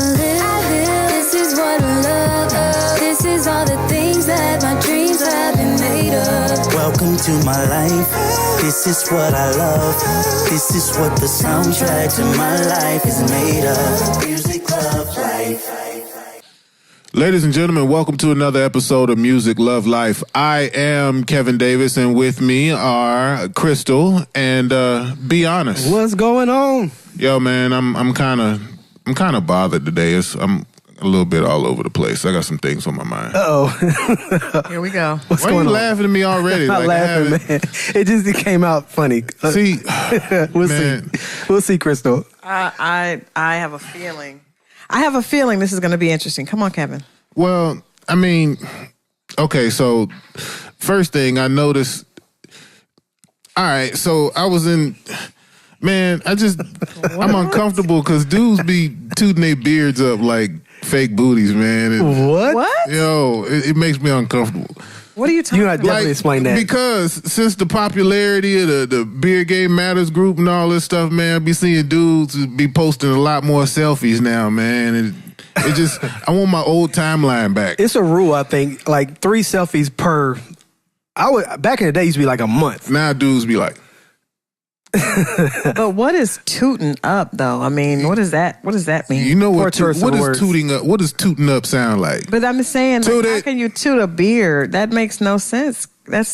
I live. This is what I love. This is all the things that my dreams have been made of. Welcome to my life. This is what I love. This is what the soundtrack to my life is made of. Music, love, life. Ladies and gentlemen, welcome to another episode of Music, Love, Life. I am Kevin Davis, and with me are Christal and Be Honest. What's going on? Yo, man, I'm kind of bothered today. I'm a little bit all over the place. I got some things on my mind. Uh-oh. Here we go. What's Why going are you on? laughing at me already? I'm not laughing, man. It came out funny. See, we'll man. see. We'll see, Christal. I have a feeling. I have a feeling this is going to be interesting. Come on, Kevin. Well, I mean, okay, so first thing I noticed, all right, so I was in, man, I'm uncomfortable because dudes be tooting their beards up like fake booties, man. What? Yo, it makes me uncomfortable. What are you talking You gotta about? definitely explain that. Because since the popularity of the Beer Game Matters group and all this stuff, man, I be seeing dudes be posting a lot more selfies now, man. It just, I want my old timeline back. It's a rule, I think, like 3 selfies per. Back in the day, it used to be like a month. Now dudes be like, But what is tooting up, though? I mean, what does that mean? you know what? Four What terse is tooting up? What does tooting up sound like? But I'm saying, Toot how it. can you toot a beard? That makes no sense.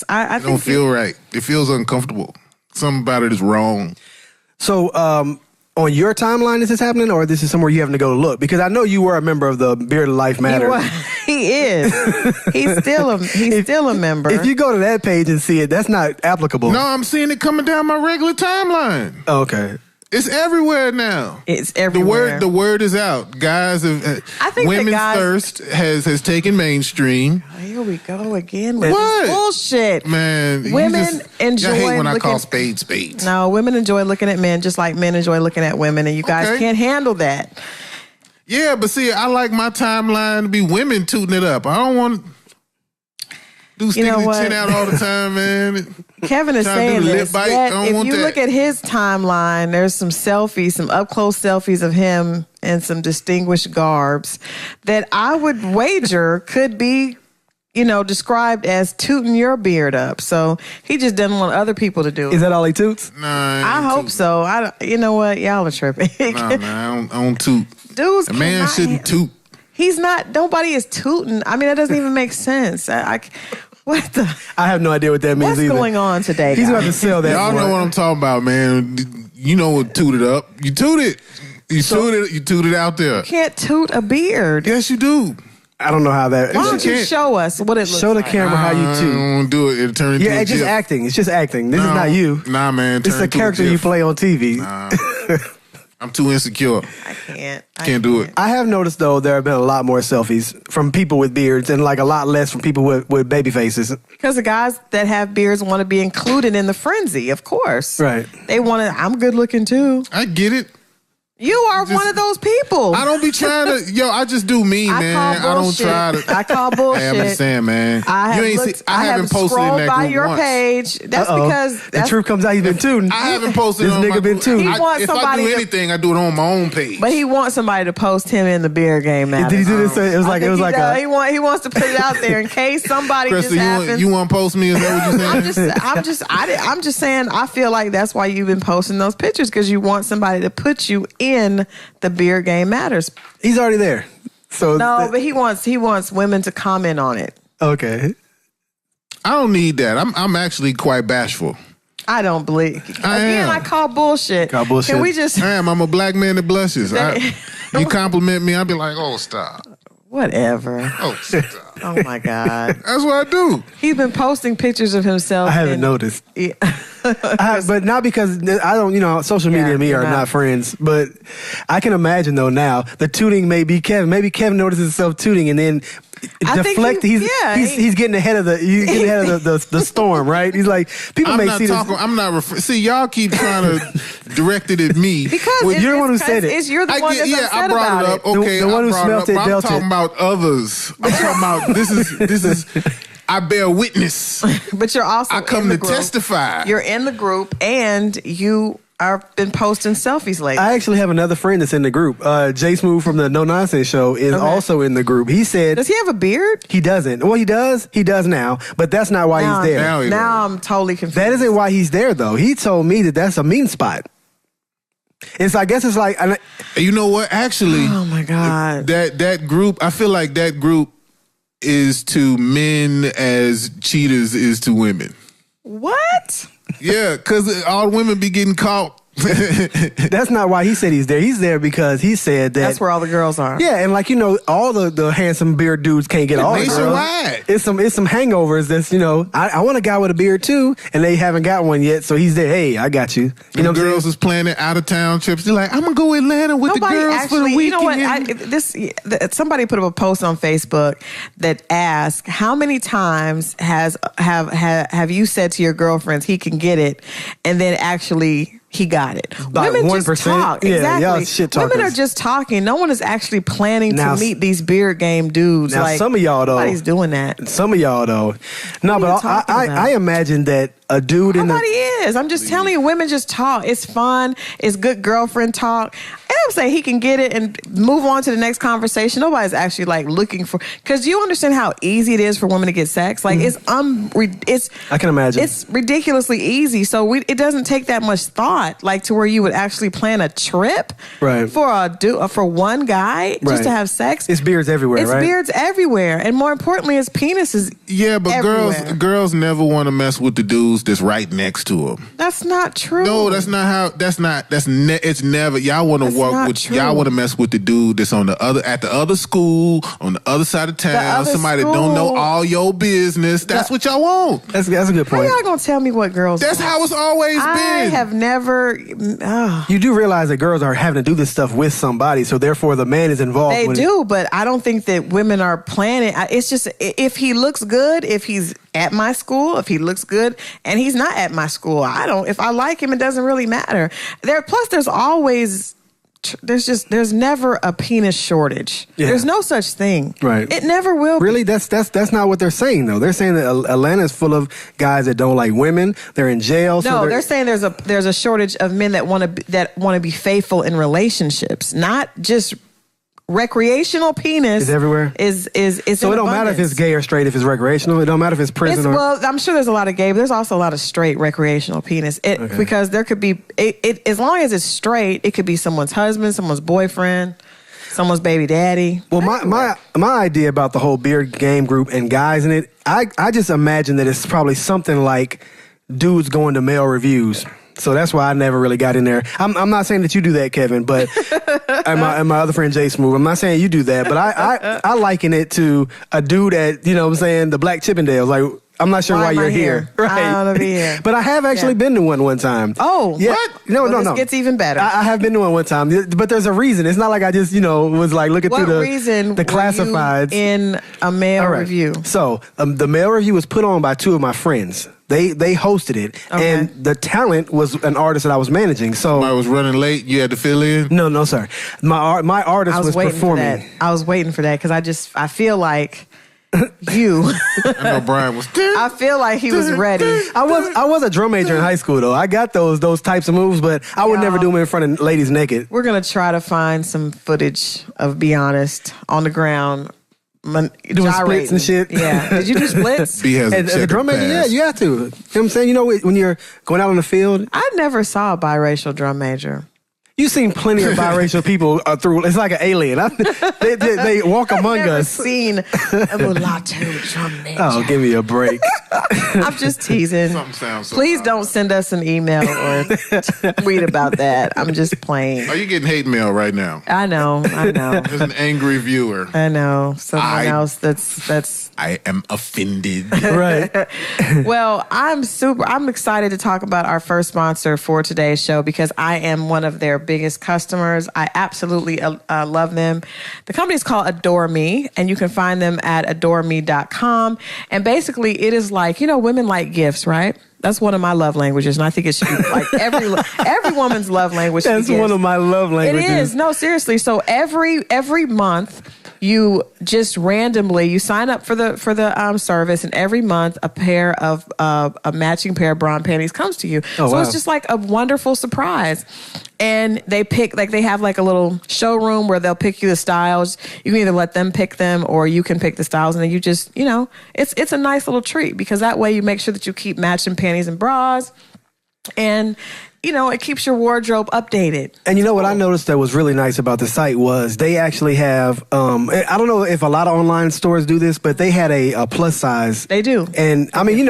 I It don't feel right. It feels uncomfortable. Something about it is wrong. So, on your timeline, is this happening, or this is somewhere you having to go to look? Because I know you were a member of the Beard Life Matter. He is. He's still a member. If you go to that page and see it, that's not applicable. No, I'm seeing it coming down my regular timeline. Oh, okay. It's everywhere now. It's everywhere. The word is out. Guys have. I think women's the guys, thirst has taken mainstream. Here we go again with What? this bullshit. Man, Women enjoy I hate when I call looking- spades. No, women enjoy looking at men just like men enjoy looking at women, and you guys Okay. can't handle that. Yeah, but see, I like my timeline to be women tooting it up. I don't want do sticking know their what? chin out all the time, man. Kevin is Trying to saying do the lip this. bite. Yet, I don't if want you that. look at his timeline, there's some selfies, some up close selfies of him in some distinguished garbs that I would wager could be, described as tooting your beard up. So he just doesn't want other people to do it. Is that all he toots? Nah, I hope so. You know what? Y'all are tripping. Nah, man, I don't toot. Dudes, A man cannot- shouldn't toot. He's not. Nobody is tooting. I mean, that doesn't even make sense. What the? I have no idea what that means What's either. going on today? He's about to guys? sell that. Y'all for know it. what I'm talking about, man. You know what tooted up. You toot it. You toot it out there. You can't toot a beard. Yes, you do. I don't know how that. Why don't you can't. show us what it looks Show the like? camera how you I toot. don't want to do it. It'll turn into Yeah, a it's just gif. acting. It's just acting. This is No. not you. Nah, man. This is a character you play on TV. I'm too insecure. I can't. Can't do it. I have noticed, though, there have been a lot more selfies from people with beards and like a lot less from people with baby faces. Because the guys that have beards want to be included in the frenzy, of course. Right. They want to, I'm good looking too. I get it. You are one of those people. I don't be trying to. I just do me, I man. call I don't bullshit. try to. I call bullshit. Hey, I'm just saying, man. I have you ain't looked, see, I haven't posted in scrolled that by group your once. page. That's Uh-oh. because the that's, truth comes out. He's been tooting. I haven't posted This on nigga my been group. tooting. He wants If I somebody do to- anything, I do it on my own page. But he wants somebody to post him in the beer game. Did he do this? It was like he a. wants to put it out there in case somebody Crystal, just happens. you want to post me? Is that what you're saying? I'm just saying. I feel like that's why you've been posting those pictures because you want somebody to put you in the beer game matters. He's already there. So No, but he wants women to comment on it. Okay. I don't need that. I'm actually quite bashful. I don't believe. am. I call bullshit. Call bullshit. Can we just I am. I'm a black man that blushes. You compliment me, I'll be like, oh, stop. whatever? Oh, stop. Oh my God. That's what I do. He's been posting pictures of himself. I haven't noticed. Yeah. But not because I don't, social media and me you're are not friends. But I can imagine though now the tooting may be Kevin. Maybe Kevin notices himself tooting and then I think deflect. He's getting ahead of the storm, right? He's like people I'm may not see talking. this. I'm not. See, y'all keep trying to direct it at me. Because you're the one who said it. You're the one that's I upset brought about it up. Okay, The one who I brought smelt it it up. I'm dealt talking it. about others. I'm talking about this is. I bear witness. But you're also I come in the to group. testify. You're in the group and you I've been posting selfies lately. I actually have another friend that's in the group. Jay Smooth from the No Nonsense Show is also in the group. He said... Does he have a beard? He doesn't. Well, he does. He does now. But that's not why he's there. Now I'm totally confused. That isn't why he's there, though. He told me that that's a mean spot. I guess it's like... You know what? Actually... Oh, my God. That group, I feel like that group is to men as cheaters is to women. What? Yeah, because all women be getting caught. That's not why he said he's there. He's there because he said that... That's where all the girls are. Yeah, and like, all the handsome beard dudes can't get all the girls. Nationwide. It's some hangovers that's, I want a guy with a beard too, and they haven't got one yet, so he's there. Hey, I got you. The girls is planning out-of-town trips. They're like, I'm going to go to Atlanta with the girls for the weekend. You know what? Somebody put up a post on Facebook that asked, how many times have you said to your girlfriends he can get it, and then actually... he got it. About Women 1%. just talk. Yeah, exactly. y'all shit talkers. Women are just talking. No one is actually planning to meet these beard game dudes. Now, like, some of y'all, though. Nobody's doing that. Some of y'all, though. No, but I imagine that a dude Nobody is. I'm just telling you, women just talk. It's fun. It's good girlfriend talk. And I'm saying he can get it and move on to the next conversation. Nobody's actually like looking for, because you understand how easy it is for women to get sex. Like it's I can imagine. It's ridiculously easy. So it doesn't take that much thought, like to where you would actually plan a trip for one guy just to have sex. It's beards everywhere. It's beards everywhere, and more importantly, his penis is everywhere. girls never want to mess with the dudes that's right next to them. That's not true. No, that's not how. It's never. Y'all want to walk with. Y'all want to mess with the dude that's on at the other school on the other side of town. Somebody that don't know all your business. That's what y'all want. That's a good point. How y'all gonna tell me what girls? That's how it's always been. I have never. You do realize that girls are having to do this stuff with somebody, so therefore the man is involved. They do, but I don't think that women are planning. It's just if he looks good, if he's at my school, if he looks good, and he's not at my school, if I like him, it doesn't really matter. There's never a penis shortage. Yeah. There's no such thing. Right. It never will. Really, that's not what they're saying though. They're saying that Atlanta's full of guys that don't like women. They're in jail. No, they're saying there's a shortage of men that want to be faithful in relationships, not just recreational penis is everywhere. Is so it don't matter if it's gay or straight. If it's recreational, it don't matter if it's prison well, I'm sure there's a lot of gay, but there's also a lot of straight recreational penis. Because there could be as long as it's straight, it could be someone's husband, someone's boyfriend, someone's baby daddy. Well, my idea about the whole beard game group and guys in it, I just imagine that it's probably something like dudes going to male reviews. So that's why I never really got in there. I'm not saying that you do that, Kevin, but and my other friend Jay Smooth. I'm not saying you do that, but I liken it to a dude at the Black Chippendales. Like, I'm not sure why you're here. Right. I don't want to be here. But I have actually been to one time. Oh, yeah. What? No. This gets even better. I have been to one time, but there's a reason. It's not like I just was like looking through the classifieds. Were you in a male review? So the male review was put on by two of my friends. They hosted it, and the talent was an artist that I was managing. So I was running late. You had to fill in. No, sir. My artist was performing. I was waiting for that because I feel like you. I know Brian was. I feel like he was ready. I was a drum major in high school though. I got those types of moves, but I would never do them in front of ladies naked. We're gonna try to find some footage of Be Honest on the ground. Doing splits and shit. Yeah. Did you do splits? As a drum major, yeah, you have to. You know what I'm saying? When you're going out on the field. I never saw a biracial drum major. You've seen plenty of biracial people through. It's like an alien. They walk among I've never us. Seen a mulatto drum major. Oh, give me a break. I'm just teasing. Something sounds so Please odd. don't send us an email or tweet about that. I'm just playing. Are you getting hate mail right now? I know. There's an angry viewer. I know. Someone else that's. I am offended. Right. Well, I'm excited to talk about our first sponsor for today's show because I am one of their biggest customers. I absolutely love them. The company is called Adore Me, and you can find them at adoreme.com. And basically, it is like, women like gifts, right? That's one of my love languages, and I think it should be like every woman's love language. That's one of my love languages. It is. No, seriously. So every month, you just randomly you sign up for the service, and every month a matching pair of bra and panties comes to you. Oh, so wow. it's just like a wonderful surprise. And they have like a little showroom where they'll pick you the styles. You can either let them pick them or you can pick the styles, and then you just, it's a nice little treat, because that way you make sure that you keep matching panties and bras, and it keeps your wardrobe updated. And you know what I noticed that was really nice about the site was they actually have, I don't know if a lot of online stores do this, but they had a plus size. They do. And I mean,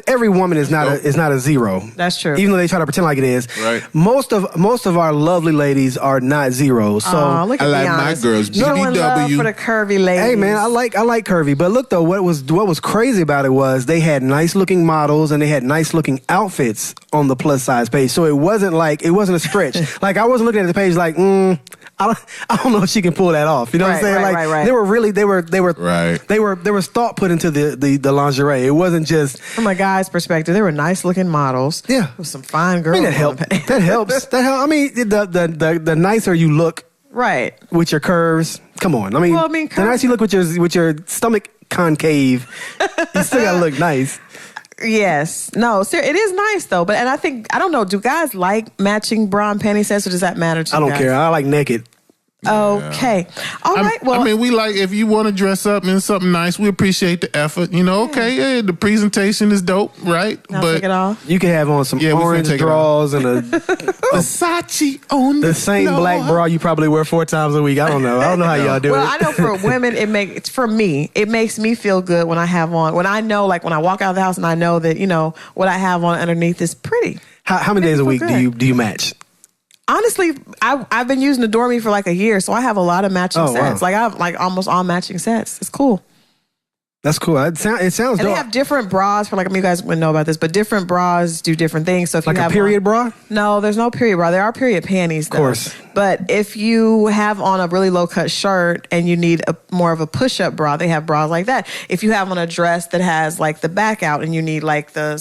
every woman is not a zero. That's true. Even though they try to pretend like it is. Right. Most of our lovely ladies are not zeros. So look I at like honest. my girls Showing love GBW. for the curvy ladies. hey man, I like curvy. But look though, what was crazy about it was they had nice looking models and they had nice looking outfits on the plus size page. So it wasn't a stretch. Like I wasn't looking at the page like, I don't know if she can pull that off. You know what I'm saying? Right. They were really there was thought put into the lingerie. It wasn't just From a guy's perspective, they were nice looking models. Yeah. With some fine girls. I mean, that helps. That helps. I mean, the nicer you look Right. with your curves. Come on. I mean, the nicer you look with your stomach concave, you still gotta look nice. Yes. No, it is nice though. But I don't know, do guys like matching bra and panty sets, or does that matter to you I don't guys? care. I like naked. Okay. All right. Well, I mean, we like, if you want to dress up in something nice, we appreciate the effort. Okay, yeah, the presentation is dope, right? I'll take it off. You can have on some Yeah, we can orange take it drawers and Versace on the same floor. black bra you probably wear 4 times a week. I don't know how y'all do Well, it. I know for women, it makes me feel good when I have on, when I know, like when I walk out of the house and I know that, what I have on underneath is pretty. How many days a week do you match? Honestly, I've been using Adore Me for like a year, so I have a lot of matching sets. Wow. Like I have like almost all matching sets. It's cool. That's cool. It sounds And dope. they have different bras for, like, you guys wouldn't know about this, but different bras do different things. So if like you have a period bra? No, there's no period bra. There are period panties, though. Of course. But if you have on a really low cut shirt and you need more of a push up bra, they have bras like that. If you have on a dress that has like the back out and you need like a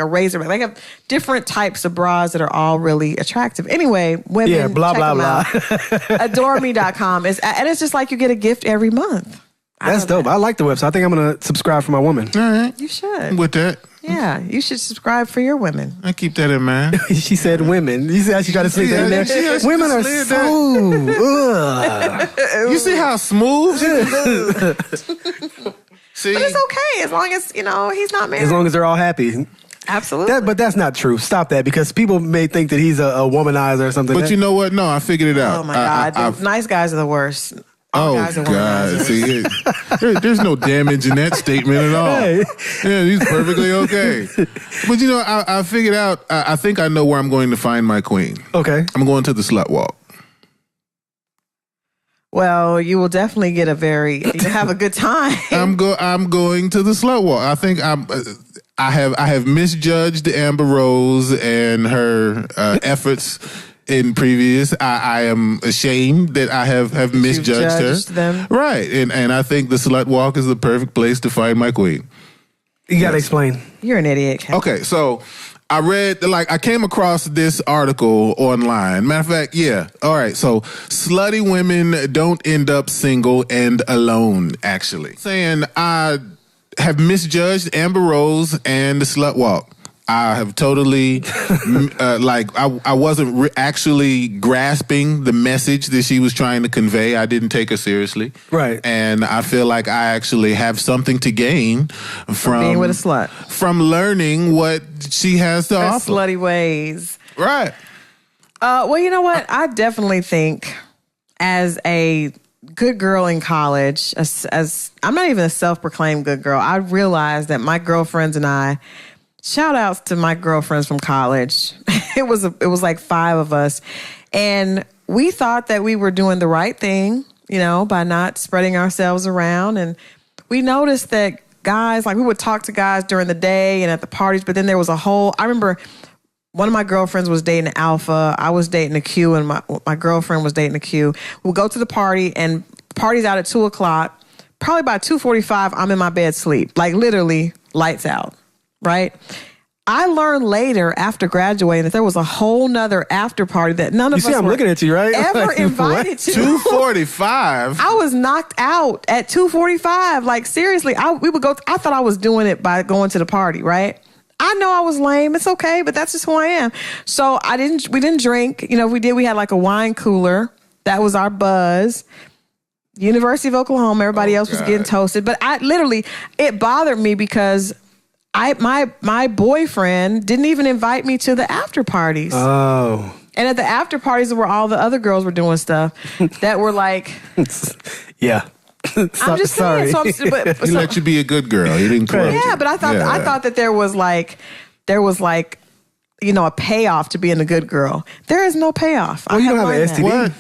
razor back, they have different types of bras that are all really attractive. Anyway, women, Yeah, blah, check blah, them blah. out. AdoreMe.com and it's just like you get a gift every month. That's dope. I like the website. I think I'm going to subscribe for my woman. All right. You should. With that, Yeah, you should subscribe for your women. I keep that in mind. She said women. You see how she tried to sneak that in there? she Women are slid so... ugh. You see how smooth? See, But it's okay as long as, he's not married. As long as they're all happy. Absolutely. But that's not true. Stop that, because people may think that he's a womanizer or something. but you know what? No, I figured it out. Oh my God. Nice guys are the worst. All Oh guys are God! womanizers. See, there's no damage in that statement at all. Hey. Yeah, he's perfectly okay. But I figured out. I think I know where I'm going to find my queen. Okay. I'm going to the slut walk. Well, you will definitely get you have a good time. I'm going to the slut walk. I think I have misjudged Amber Rose and her efforts in previous. I am ashamed that I have misjudged judged her. them. Right, and I think the slut walk is the perfect place to find my queen. You got to explain. You're an idiot, Ken. Okay, so I came across this article online. Matter of fact, yeah. All right, so slutty women don't end up single and alone, actually. Saying I have misjudged Amber Rose and the slut walk. I have totally, I wasn't actually grasping the message that she was trying to convey. I didn't take her seriously. Right. And I feel like I actually have something to gain from being with a slut. From learning what she has to Her offer. slutty ways. Right. Well, you know what? I definitely think as a good girl in college, as I'm not even a self-proclaimed good girl, I realized that my girlfriends and I, shout outs to my girlfriends from college. It was like 5 of us. And we thought that we were doing the right thing, by not spreading ourselves around. And we noticed that guys, we would talk to guys during the day and at the parties, but then there was I remember one of my girlfriends was dating an alpha. I was dating a Q, and my girlfriend was dating a Q. We'll go to the party, and party's out at 2:00. Probably by 2:45, I'm in my bed asleep. Like literally lights out. Right? I learned later after graduating that there was a whole nother after party that none of us I'm were looking at you, right? ever Like, invited to. 2:45. I was knocked out at 2:45. Like seriously, we would go. I thought I was doing it by going to the party, right? I know I was lame. It's okay, but that's just who I am. So we didn't drink. You know, we had like a wine cooler. That was our buzz. University of Oklahoma. Everybody else was getting toasted. But it bothered me because my boyfriend didn't even invite me to the after parties. Oh. And at the after parties where all the other girls were doing stuff that were like, yeah. I'm just sorry. saying. He let you be a good girl. He didn't corrupt you. Yeah, but I thought that there was like, you know, a payoff to being a good girl. There is no payoff. Well, you don't have an STD. What?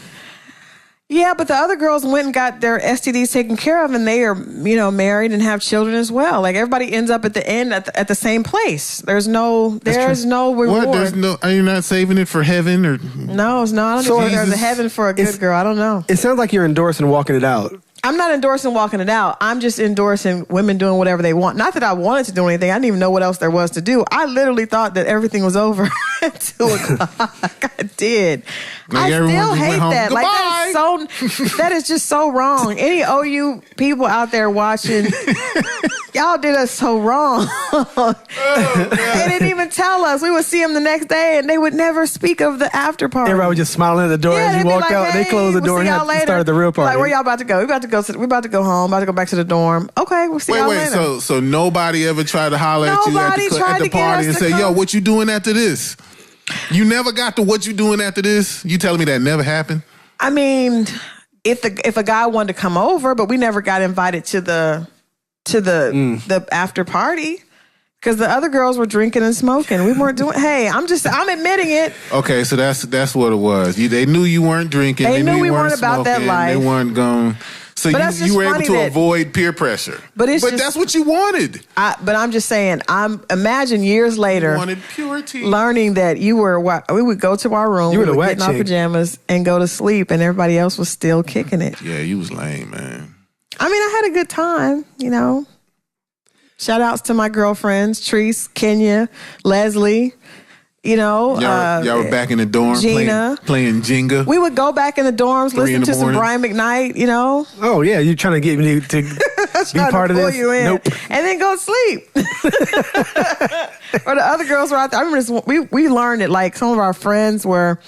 Yeah, but the other girls went and got their STDs taken care of, and they are, you know, married and have children as well. Like everybody ends up at the end at the same place. There's no reward. What? Are you not saving it for heaven or? No, it's not. I don't think there's a heaven for a good girl. I don't know. It sounds like you're endorsing walking it out. I'm not endorsing walking it out. I'm just endorsing women doing whatever they want. Not that I wanted to do anything. I didn't even know what else there was to do. I literally thought that everything was over at 2 o'clock. I did. Like I still hate that. Goodbye. Like that is just so wrong. Any OU people out there watching, y'all did us so wrong. They didn't even tell us. We would see them the next day, and they would never speak of the after party. Everybody was just smiling at the door as you walked out. Hey, they closed the door and started the real party. Like, where y'all about to go? We're about to go home. About to go back to the dorm. Okay, we'll see y'all later. So nobody ever tried to holler at you at the party and say, "Yo, what you doing after this?" You never got to what you doing after this? You telling me that never happened? I mean, if a guy wanted to come over, but we never got invited to the after party because the other girls were drinking and smoking. We weren't doing. Hey, I'm admitting it. Okay, so that's what it was. They knew you weren't drinking. They knew we weren't smoking, about that life. They weren't going. So you were able to avoid peer pressure. But that's what you wanted. But I'm just saying, imagine years later, you wanted purity. Learning that we would go to our room, we would get in our pajamas and go to sleep, and everybody else was still kicking it. Yeah, you was lame, man. I mean, I had a good time, you know. Shout outs to my girlfriends, Treese, Kenya, Leslie. You know, y'all were back in the dorm Gina, playing Jenga. We would go back in the dorms, listen to some Brian McKnight, you know. Oh, yeah. You're trying to get me to be part of this? Nope. And then go to sleep. Or the other girls were out there. I remember we learned it, like some of our friends were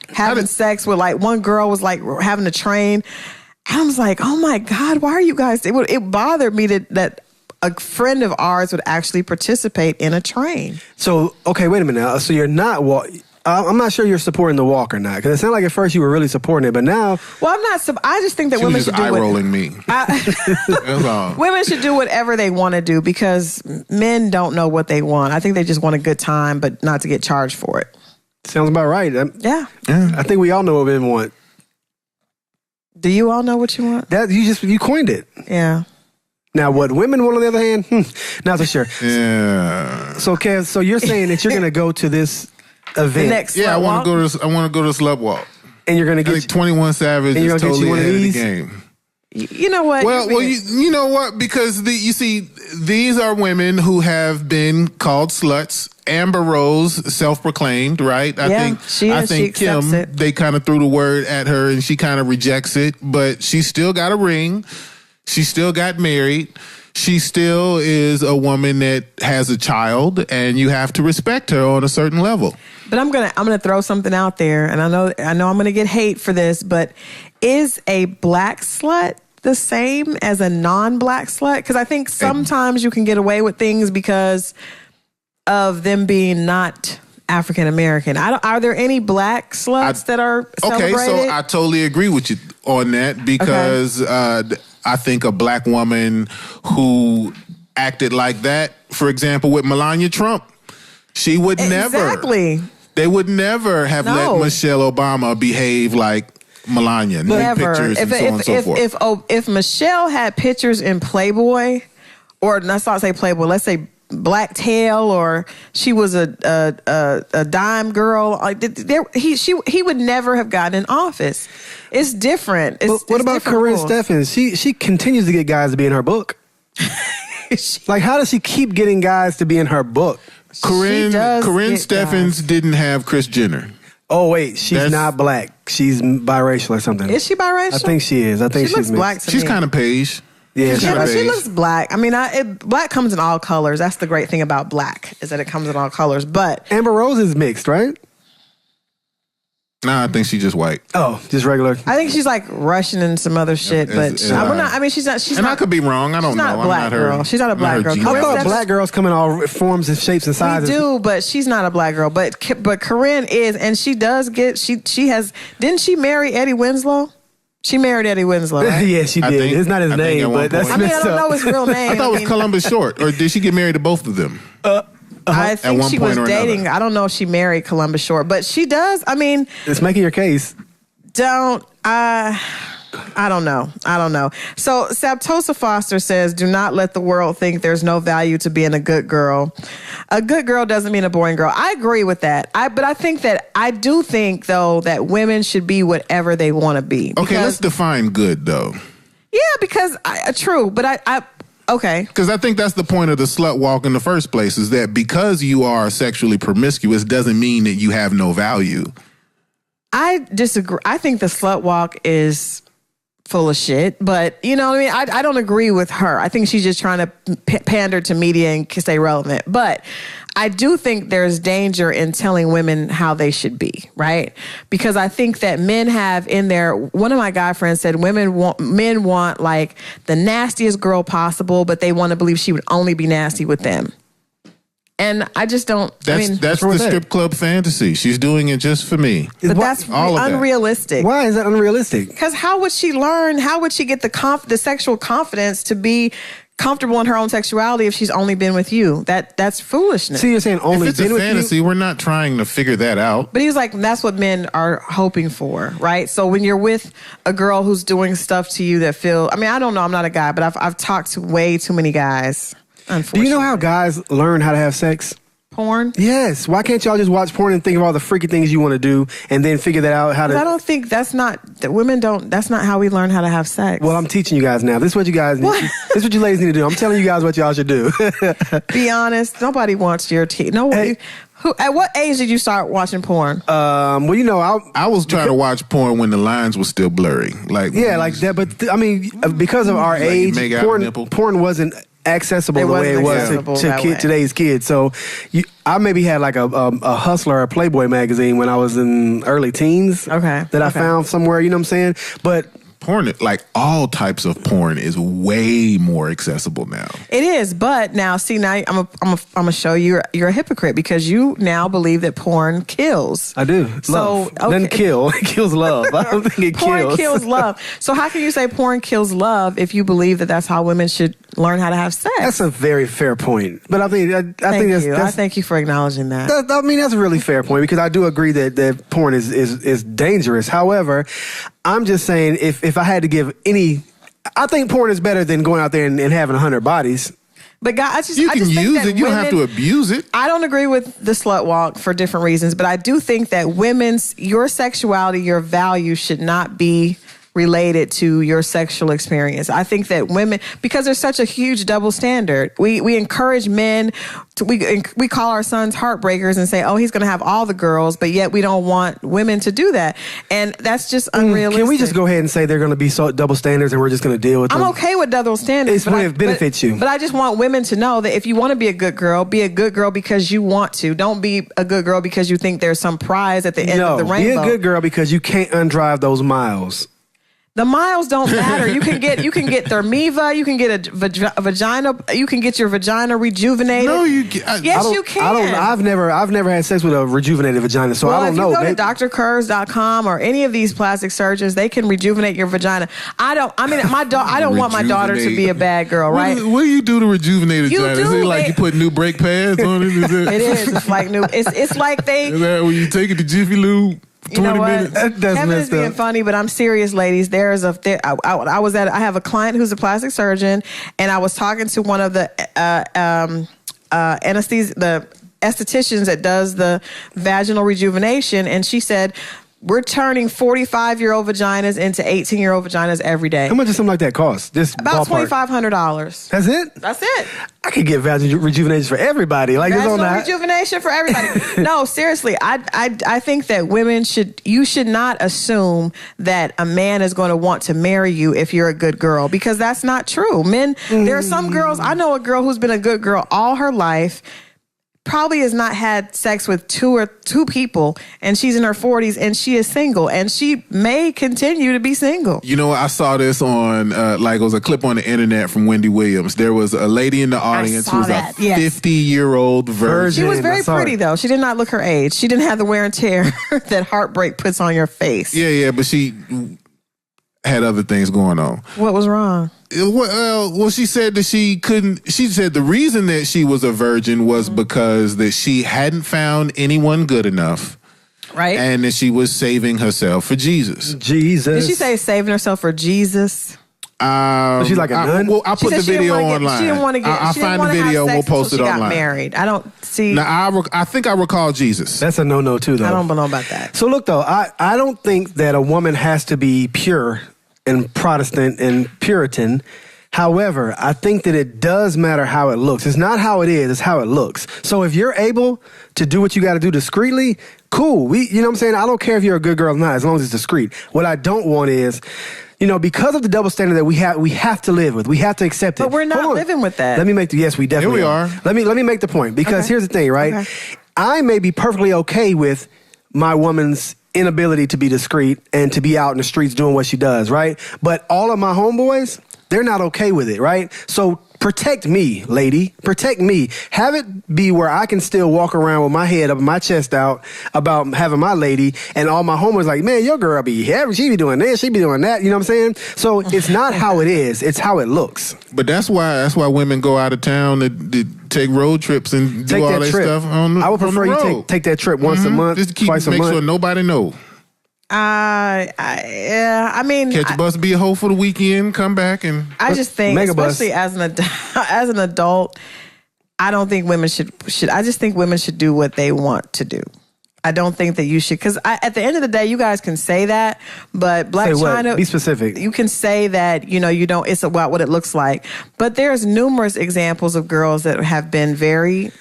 having sex with, like, one girl was like having a train. And I was like, oh my God, why are you guys? It bothered me that a friend of ours would actually participate in a train. So, okay, wait a minute now. So you're not I'm not sure you're supporting the walk or not, because it sounded like at first you were really supporting it, but now... Well, I'm not. I just think that women should do eye-rolling me. Women should do whatever they want to do because men don't know what they want. I think they just want a good time, but not to get charged for it. Sounds about right. Yeah. I think we all know what men want. Do you all know what you want? You coined it. Yeah. Now, what women want on the other hand, not so sure. Yeah. So, Kev, so you're saying that you're going to go to this event? I want to go to. I want to go to Slut Walk. And you're going to get 21 Savage is totally ahead of the game. You know what? Well, you know what? Because you see, these are women who have been called sluts. Amber Rose, self-proclaimed, right? I think Kim, they kind of threw the word at her and she kind of rejects it, but she still got a ring. She still got married. She still is a woman that has a child, and you have to respect her on a certain level. But I'm gonna throw something out there, and I know I'm gonna get hate for this, but is a black slut the same as a non-black slut? Because I think sometimes you can get away with things because of them being not African American. Are there any black sluts that are celebrated? Okay, so I totally agree with you on that because I think a black woman who acted like that, for example, with Melania Trump, she would never. They would never have let Michelle Obama behave like Melania. Never. Pictures and so on and so forth. If Michelle had pictures in Playboy, or let's not say Playboy, let's say Black Tail, or she was a dime girl, he would never have gotten in office. It's different. What about Corinne Steffens? She continues to get guys to be in her book. Like, how does she keep getting guys to be in her book? Corinne Steffens didn't have Kris Jenner. Oh wait, she's not black. She's biracial or something. Is she biracial? I think she is. I think she looks mixed. black to She's me. kind of beige. Yeah, She looks black. I mean, black comes in all colors. That's the great thing about black, is that it comes in all colors. But Amber Rose is mixed, right? Nah, I think she's just white. Oh, just regular. I think she's like Russian and some other shit. But we're not. I mean, she's not. She's And not. I could be wrong. I don't know. She's not a black girl. She's not a black girl. I thought black girls come in all forms and shapes and sizes. We do, but she's not a black girl. But Corinne is, and she does get. She has. Didn't she marry Eddie Winslow? She married Eddie Winslow, right? Yeah, she did. It's not his name, but that's I mean, I don't know his real name. I thought it was Columbus Short. Or did she get married to both of them? I think she was dating. Another. I don't know if she married Columbus Short, but she does. I mean, it's making your case. I don't know. So Saptosa Foster says, do not let the world think there's no value to being a good girl. A good girl doesn't mean a boring girl. I agree with that. But I do think though that women should be whatever they want to be. Okay, let's define good though. Yeah, because true, but okay. Because I think that's the point of the slut walk in the first place, is that because you are sexually promiscuous doesn't mean that you have no value. I disagree. I think the slut walk is full of shit, but you know what I mean? I don't agree with her. I think she's just trying to pander to media and stay relevant. But I do think there's danger in telling women how they should be, right? Because I think that men have in there, one of my guy friends said men want like the nastiest girl possible, but they want to believe she would only be nasty with them. And I just don't. That's the strip club fantasy. She's doing it just for me. But that's unrealistic. Why is that unrealistic? Because how would she learn? How would she get the sexual confidence to be comfortable in her own sexuality if she's only been with you? That's foolishness. See, you're saying only if it's been a with fantasy, you? we're not trying to figure that out. But he was like, that's what men are hoping for, right? So when you're with a girl who's doing stuff to you that I mean, I don't know. I'm not a guy, but I've talked to way too many guys. Do you know how guys learn how to have sex? Porn? Yes. Why can't y'all just watch porn and think of all the freaky things you want to do and then figure that out how to... I don't think that's not how we learn how to have sex. Well, I'm teaching you guys now. This is what you guys need. This is what you ladies need to do. I'm telling you guys what y'all should do. Be honest. Nobody wants your tea. Nobody. At what age did you start watching porn? Well, you know, I was trying to watch porn when the lines were still blurry. Like that. But I mean, because of our age, porn wasn't accessible the way it was to today's kids. So I maybe had like a Hustler or a Playboy magazine when I was in early teens. Okay. That I found somewhere, you know what I'm saying? But porn, like all types of porn, is way more accessible now. It is, but now I'm gonna show you you're a hypocrite because you now believe that porn kills. I do. Love. Doesn't kill. It kills love. I don't think it kills. Porn kills love. So how can you say porn kills love if you believe that that's how women should learn how to have sex? That's a very fair point. But I think I thank you for acknowledging that. I mean, that's a really fair point because I do agree that porn is dangerous. However, I'm just saying if I had to give I think porn is better than going out there and having 100 bodies. But God, you can use it. You don't have to abuse it. I don't agree with the slut walk for different reasons, but I do think that your sexuality, your value should not be related to your sexual experience. I think that women, because there's such a huge double standard, we encourage men we call our sons heartbreakers and say, oh, he's going to have all the girls, but yet we don't want women to do that. And that's just unrealistic. Can we just go ahead and say they're going to be double standards and we're just going to deal with them? I'm okay with double standards. It's when it benefits you. But I just want women to know that if you want to be a good girl because you want to. Don't be a good girl because you think there's some prize at the end of the rainbow. Be a good girl because you can't undrive those miles. The miles don't matter. You can get Thermiva. You can get a vagina. You can get your vagina rejuvenated. No, you can. I've never had sex with a rejuvenated vagina, so I don't know. If you go to drcurves.com or any of these plastic surgeons, they can rejuvenate your vagina. I don't want my daughter to be a bad girl, right? What do you do to rejuvenate a vagina? Is it like you put new brake pads on it? It is. It's like new. It's like they. Is that when you take it to Jiffy Lube? You know what? Kevin is being funny, but I'm serious, ladies. I have a client who's a plastic surgeon, and I was talking to one of the the estheticians that does the vaginal rejuvenation, and she said We're turning 45-year-old vaginas into 18-year-old vaginas every day. How much does something like that cost? Just About ballpark. $2,500. That's it? That's it. I could get vaginal rejuvenation for everybody. Like it's on Vaginal that. rejuvenation for everybody. No, seriously, I think that you should not assume that a man is going to want to marry you if you're a good girl, because that's not true. Men, there are some girls, I know a girl who's been a good girl all her life, probably has not had sex with two people, and she's in her 40s and she is single, and she may continue to be single. You know, I saw this on, it was a clip on the internet from Wendy Williams. There was a lady in the audience who was a 50-year-old virgin. She was very pretty, though. She did not look her age. She didn't have the wear and tear that heartbreak puts on your face. Yeah, but she had other things going on. What was wrong? Well, she said that she couldn't. She said the reason that she was a virgin was because that she hadn't found anyone good enough, right? And that she was saving herself for Jesus. Did she say saving herself for Jesus? So she's like a nun? I'll put the video online. She didn't want to get. I'll find the video and we'll post it online. She got online. married. I don't see. Now I think I recall Jesus. That's a no too, though. I don't know about that. So look, though, I don't think that a woman has to be pure and Protestant and Puritan. However, I think that it does matter how it looks. It's not how it is, it's how it looks. So if you're able to do what you got to do discreetly, cool. You know what I'm saying? I don't care if you're a good girl or not, as long as it's discreet. What I don't want is, because of the double standard that we have to live with, we have to accept it. But we're not living with that. Let me make yes, we definitely Here we are. Let me make the point, because here's the thing, right? Okay. I may be perfectly okay with my woman's inability to be discreet and to be out in the streets doing what she does, right? But all of my homeboys, they're not okay with it, right? So protect me, lady. Protect me. Have it be where I can still walk around with my head up, my chest out about having my lady, and all my homies like, man, your girl be heavy. She be doing this, she be doing that. You know what I'm saying? So it's not how it is. It's how it looks. But that's why women go out of town to take road trips and do all that stuff on the road. I would prefer you take that trip once a month, just to twice a month. Make sure nobody know. I mean, catch a bus, be a hoe for the weekend, come back, and I just think, especially as an adult, I don't think women should. I just think women should do what they want to do. I don't think that you should, because at the end of the day, you guys can say that, but Black China, be specific. You can say that you don't. It's about what it looks like, but there's numerous examples of girls that have been very.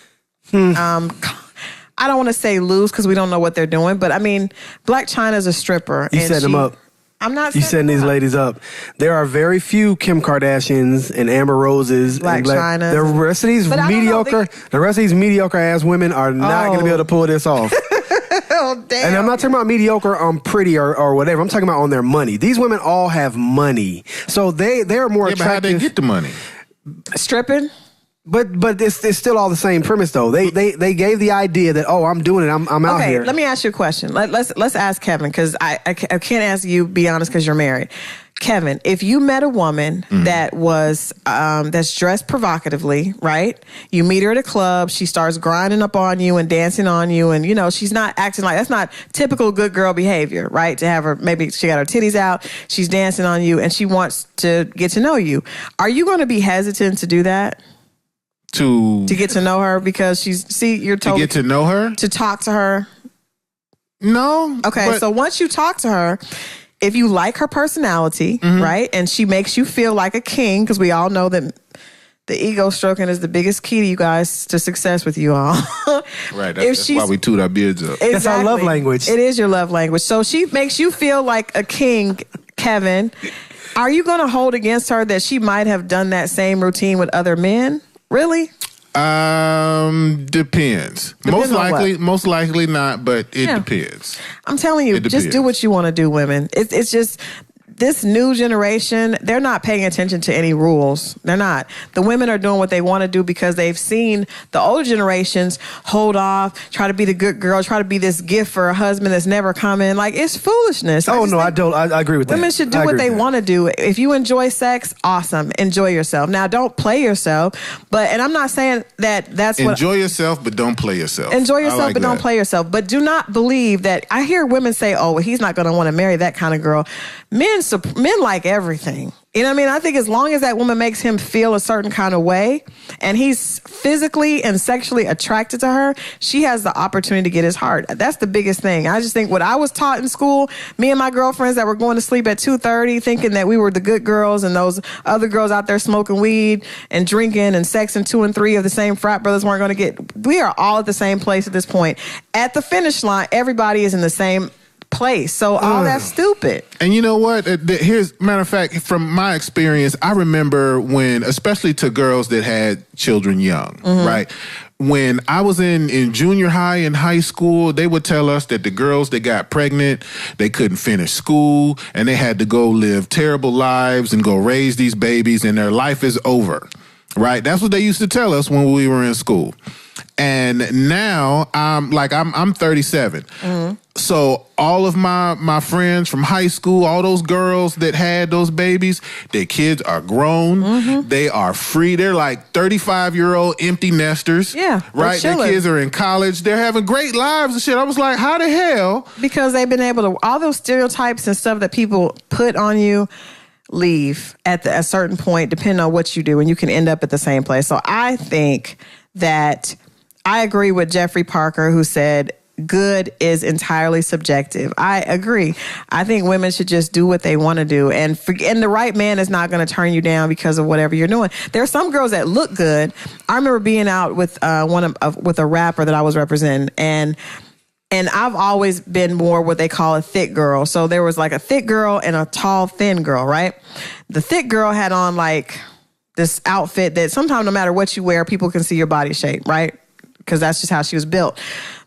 I don't want to say loose because we don't know what they're doing, but I mean, Black China is a stripper. You set them up. I'm not. You setting these ladies up. There are very few Kim Kardashians and Amber Roses, Black China. The rest of these mediocre ass women are not going to be able to pull this off. Oh, damn. And I'm not talking about mediocre on pretty or whatever. I'm talking about on their money. These women all have money, so they're more attractive. But how they get the money? Stripping. But it's still all the same premise though. They gave the idea that I'm doing it. I'm out here. Okay, let me ask you a question. Let's ask Kevin, because I can't ask you. Be honest, because you're married. Kevin, if you met a woman that was that's dressed provocatively, right? You meet her at a club. She starts grinding up on you and dancing on you, and she's not acting like that's not typical good girl behavior, right? To have her, maybe she got her titties out, she's dancing on you, and she wants to get to know you. Are you going to be hesitant to do that? To get to know her, because you're told to get to know her, to talk to her. No. Okay, so once you talk to her, if you like her personality, right, and she makes you feel like a king, because we all know that the ego stroking is the biggest key to you guys to success with you all. Right. That's why we toot our beards up. Exactly. That's our love language. It is your love language. So she makes you feel like a king, Kevin. Are you going to hold against her that she might have done that same routine with other men? Really? Depends. Most likely not, but it depends. I'm telling you, just do what you want to do, women. It's just this new generation, they're not paying attention to any rules. They're not. The women are doing what they want to do because they've seen the older generations hold off, try to be the good girl, try to be this gift for a husband that's never coming. Like, it's foolishness. I don't. I agree with that. Women should do what they want to do. If you enjoy sex, awesome. Enjoy yourself. Now, don't play yourself. And I'm not saying that's what... Enjoy yourself, but don't play yourself. Enjoy yourself, but don't play yourself. But do not believe that... I hear women say, oh, well, he's not going to want to marry that kind of girl. Men like everything. You know what I mean? I think as long as that woman makes him feel a certain kind of way and he's physically and sexually attracted to her, she has the opportunity to get his heart. That's the biggest thing. I just think what I was taught in school, me and my girlfriends that were going to sleep at 2:30 thinking that we were the good girls and those other girls out there smoking weed and drinking and sexing 2 and 3 of the same frat brothers weren't going to get. We are all at the same place at this point. At the finish line, everybody is in the same place. So all that's stupid. And you know what? Here's matter of fact, from my experience, I remember when, especially to girls that had children young, right? When I was in junior high and high school, they would tell us that the girls that got pregnant, they couldn't finish school and they had to go live terrible lives and go raise these babies and their life is over, right? That's what they used to tell us when we were in school. And now I'm 37. So all of my friends from high school, all those girls that had those babies, their kids are grown. They are free. They're like 35-year-old empty nesters. Yeah. Right? Their kids are in college. They're having great lives and shit. I was like, how the hell? Because they've been able to, all those stereotypes and stuff that people put on you leave at a certain point, depending on what you do, and you can end up at the same place. So I think that I agree with Jeffrey Parker, who said good is entirely subjective. I agree. I think women should just do what they want to do, and the right man is not going to turn you down because of whatever you're doing. There are some girls that look good. I remember being out with with a rapper that I was representing, and I've always been more what they call a thick girl. So there was like a thick girl and a tall, thin girl, right? The thick girl had on like this outfit that sometimes no matter what you wear, people can see your body shape, right? Because that's just how she was built.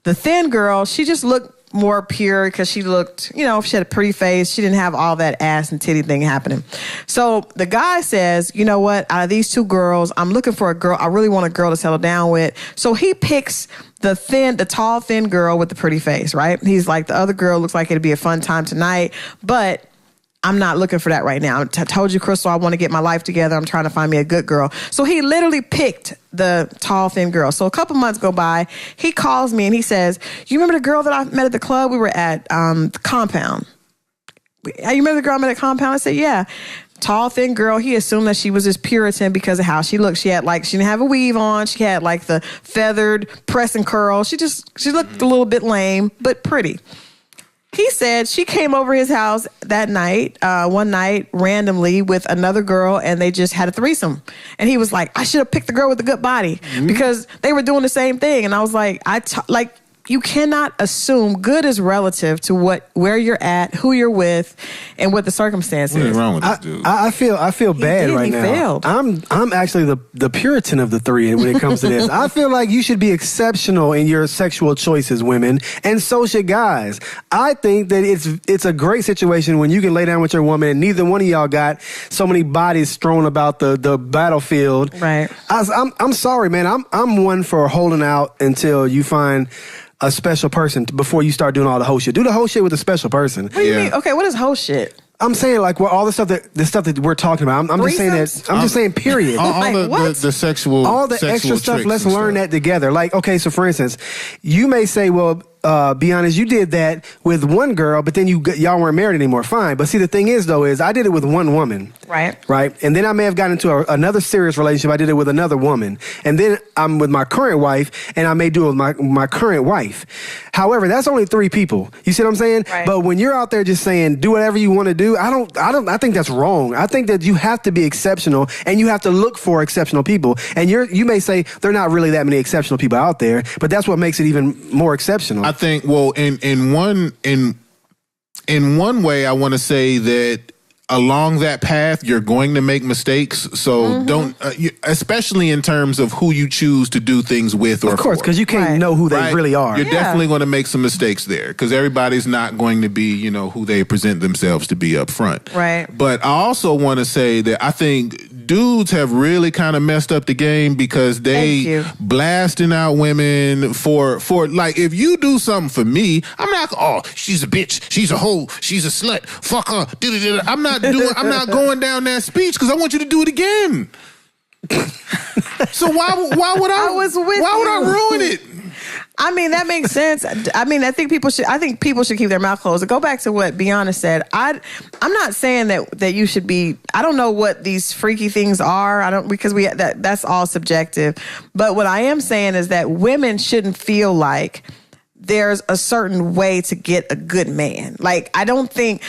The thin girl, she just looked more pure because she looked, she had a pretty face. She didn't have all that ass and titty thing happening. So the guy says, you know what? Out of these two girls, I'm looking for a girl. I really want a girl to settle down with. So he picks the tall, thin girl with the pretty face, right? He's like, the other girl looks like it'd be a fun time tonight, but I'm not looking for that right now. I told you, Christal, I want to get my life together. I'm trying to find me a good girl. So he literally picked the tall, thin girl. So a couple months go by. He calls me and he says, you remember the girl that I met at the club? We were at the Compound. You remember the girl I met at Compound? I said, yeah. Tall, thin girl. He assumed that she was this Puritan because of how she looked. She didn't have a weave on. She had like the feathered press and curl. She looked a little bit lame, but pretty. He said she came over his house that night, one night, randomly with another girl, and they just had a threesome. And he was like, I should have picked the girl with the good body because they were doing the same thing. And I was like, you cannot assume. Good is relative to where you're at, who you're with, and what the circumstance is. What's wrong with this dude? I feel bad right now. Failed. I'm actually the Puritan of the three when it comes to this. I feel like you should be exceptional in your sexual choices, women, and so should guys. I think that it's a great situation when you can lay down with your woman and neither one of y'all got so many bodies thrown about the battlefield. Right. I'm sorry, man. I'm one for holding out until you find a special person before you start doing all the whole shit. Do the whole shit with a special person. What do you mean? Okay, what is whole shit? I'm saying like all the stuff that we're talking about. I'm just saying that. I'm just saying period. All the sexual, all the extra stuff. Let's learn that together. Like, okay, so for instance, you may say, well, be honest, you did that with one girl, but then y'all weren't married anymore. Fine. But see, the thing is, though, I did it with one woman. Right. Right. And then I may have gotten into another serious relationship. I did it with another woman. And then I'm with my current wife, and I may do it with my current wife. However, that's only 3 people. You see what I'm saying? Right. But when you're out there just saying, do whatever you want to do, I think that's wrong. I think that you have to be exceptional, and you have to look for exceptional people. And you may say there are not really that many exceptional people out there, but that's what makes it even more exceptional. I think, well, in one way, I want to say that along that path, you're going to make mistakes. So don't, especially in terms of who you choose to do things with or for. Of course, because you can't know who they really are. You're definitely going to make some mistakes there because everybody's not going to be, who they present themselves to be up front. Right. But I also want to say that I think dudes have really kind of messed up the game because they blasting out women for like, if you do something for me, I'm not, she's a bitch, she's a hoe, she's a slut, fuck her, I'm not going down that speech because I want you to do it again. So why would I ruin it? I mean, that makes sense. I mean, I think people should keep their mouth closed. To go back to what Bianna said, I'm not saying that you should be. I don't know what these freaky things are. Because that's all subjective. But what I am saying is that women shouldn't feel like there's a certain way to get a good man. Like, I do think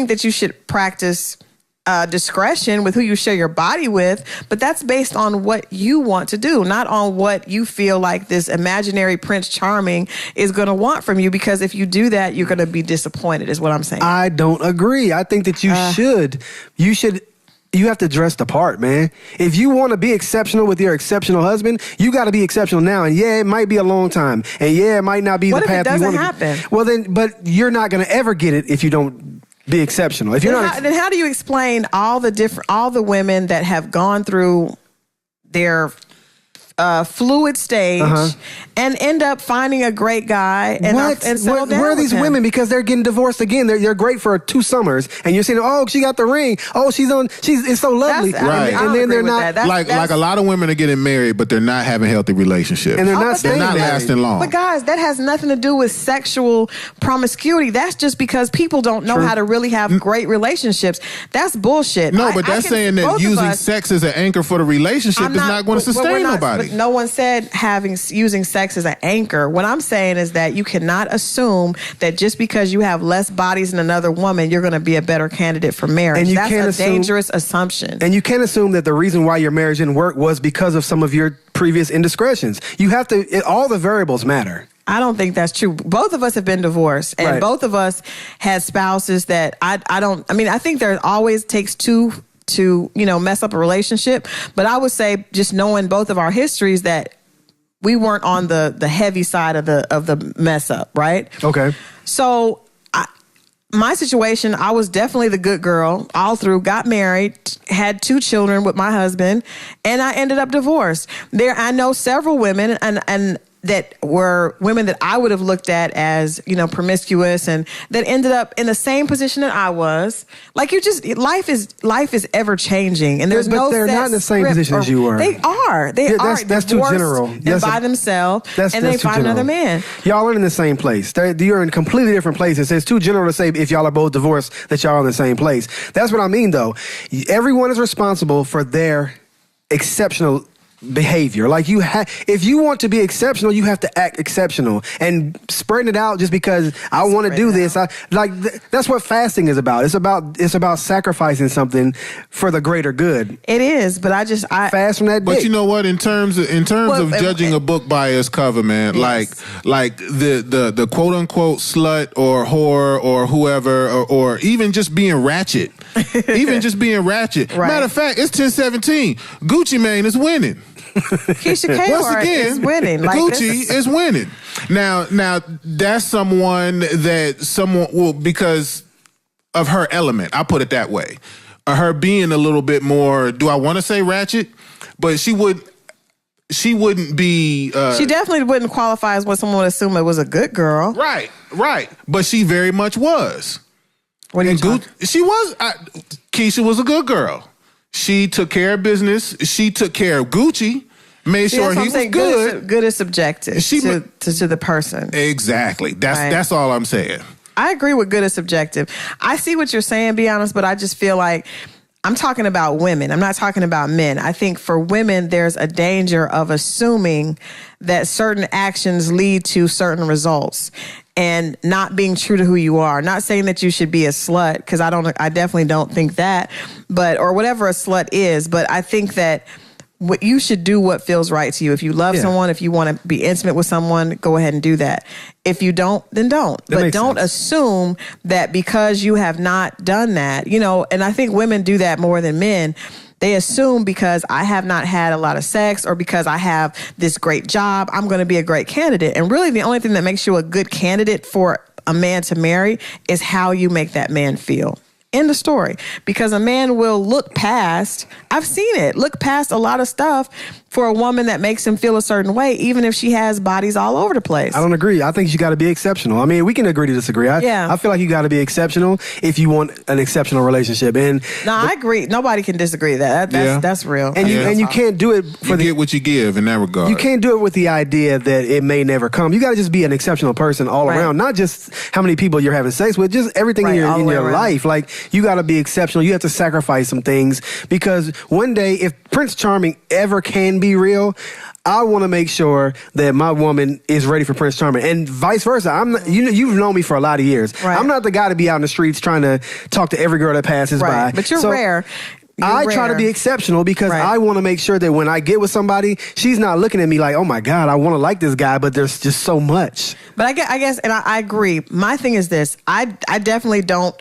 that you should practice discretion with who you share your body with, but that's based on what you want to do, not on what you feel like this imaginary Prince Charming is going to want from you, because if you do that, you're going to be disappointed, is what I'm saying. I don't agree. I think that you have to dress the part, man. If you want to be exceptional with your exceptional husband, you got to be exceptional now. And yeah, it might be a long time. And yeah, it might not be the path you want to. What if it doesn't happen? Well, then, but you're not going to ever get it if you don't be exceptional. If you're then how do you explain all the women that have gone through their fluid stage and end up finding a great guy and settle down? Where are with these him? women? Because they're getting divorced again. They're great for 2 summers, and you're saying, "Oh, she got the ring. Oh, it's so lovely." Right. And then they're not like a lot of women are getting married, but they're not having healthy relationships, and they're not lasting long. But guys, that has nothing to do with sexual promiscuity. That's just because people don't know how to really have great relationships. That's bullshit. No, but that's saying that using sex as an anchor for the relationship is not going to sustain nobody. No one said using sex as an anchor. What I'm saying is that you cannot assume that just because you have less bodies than another woman, you're going to be a better candidate for marriage. And that's a dangerous assumption. And you can't assume that the reason why your marriage didn't work was because of some of your previous indiscretions. You have to. All the variables matter. I don't think that's true. Both of us have been divorced, and both of us had spouses that I think there always takes two to mess up a relationship. But I would say, just knowing both of our histories, that we weren't on the heavy side of the mess up, right? Okay. So my situation, I was definitely the good girl all through, got married, had 2 children with my husband, and I ended up divorced. I know several women and that were women that I would have looked at as, promiscuous, and that ended up in the same position that I was. Like, life is ever changing, and there's but they're not in the same position as you were. They are. That's too general. They're by themselves, and they find another man. Y'all are in the same place. You're in completely different places. It's too general to say if y'all are both divorced that y'all are in the same place. That's what I mean, though. Everyone is responsible for their exceptional behavior. Like, if you want to be exceptional, you have to act exceptional, and spreading it out just because I want to do this. That's what fasting is about. It's about sacrificing something for the greater good. It is, but I fast from that. But you know what? In terms of judging a book by its cover, man, yes. like the quote unquote slut or whore or whoever, or even just being ratchet, Right. Matter of fact, it's 10-17. Gucci Mane is winning. Keisha K. Once again, is winning. Gucci is winning. Now that's someone will, because of her element. I'll put it that way. Her being a little bit more, do I want to say ratchet? But she wouldn't be. She definitely wouldn't qualify as what someone would assume it was a good girl. Right. But she very much was. What are you talking? Keisha was a good girl. She took care of business. She took care of Gucci. Made sure he was good. Good is subjective to the person. Exactly. That's all I'm saying. I agree with good is subjective. I see what you're saying, be honest, but I just feel like I'm talking about women. I'm not talking about men. I think for women, there's a danger of assuming that certain actions lead to certain results and not being true to who you are. Not saying that you should be a slut, because I definitely don't think that, or whatever a slut is. But I think that you should do what feels right to you. If you love someone, if you want to be intimate with someone, go ahead and do that. If you don't, then don't. But don't assume that because you have not done that, and I think women do that more than men. They assume because I have not had a lot of sex or because I have this great job, I'm going to be a great candidate. And really the only thing that makes you a good candidate for a man to marry is how you make that man feel. End of story. Because a man will look past, I've seen it, look past a lot of stuff for a woman that makes him feel a certain way, even if she has bodies all over the place. I don't agree. I think you got to be exceptional. I mean, we can agree to disagree. I feel like you got to be exceptional if you want an exceptional relationship. And I agree. Nobody can disagree. That's real. And you can't do it for get what you give in that regard. You can't do it with the idea that it may never come. You got to just be an exceptional person all around. Not just how many people you're having sex with, just everything in your life. Like, you got to be exceptional. You have to sacrifice some things, because one day, if Prince Charming ever can be real, I want to make sure that my woman is ready for Prince Charming, and vice versa. I'm not, you've known me for a lot of years. Right. I'm not the guy to be out in the streets trying to talk to every girl that passes by. But you're rare. I try to be exceptional because I want to make sure that when I get with somebody, she's not looking at me like, oh my God, I want to like this guy, but there's just so much. But I guess, and I agree. My thing is this: I definitely don't.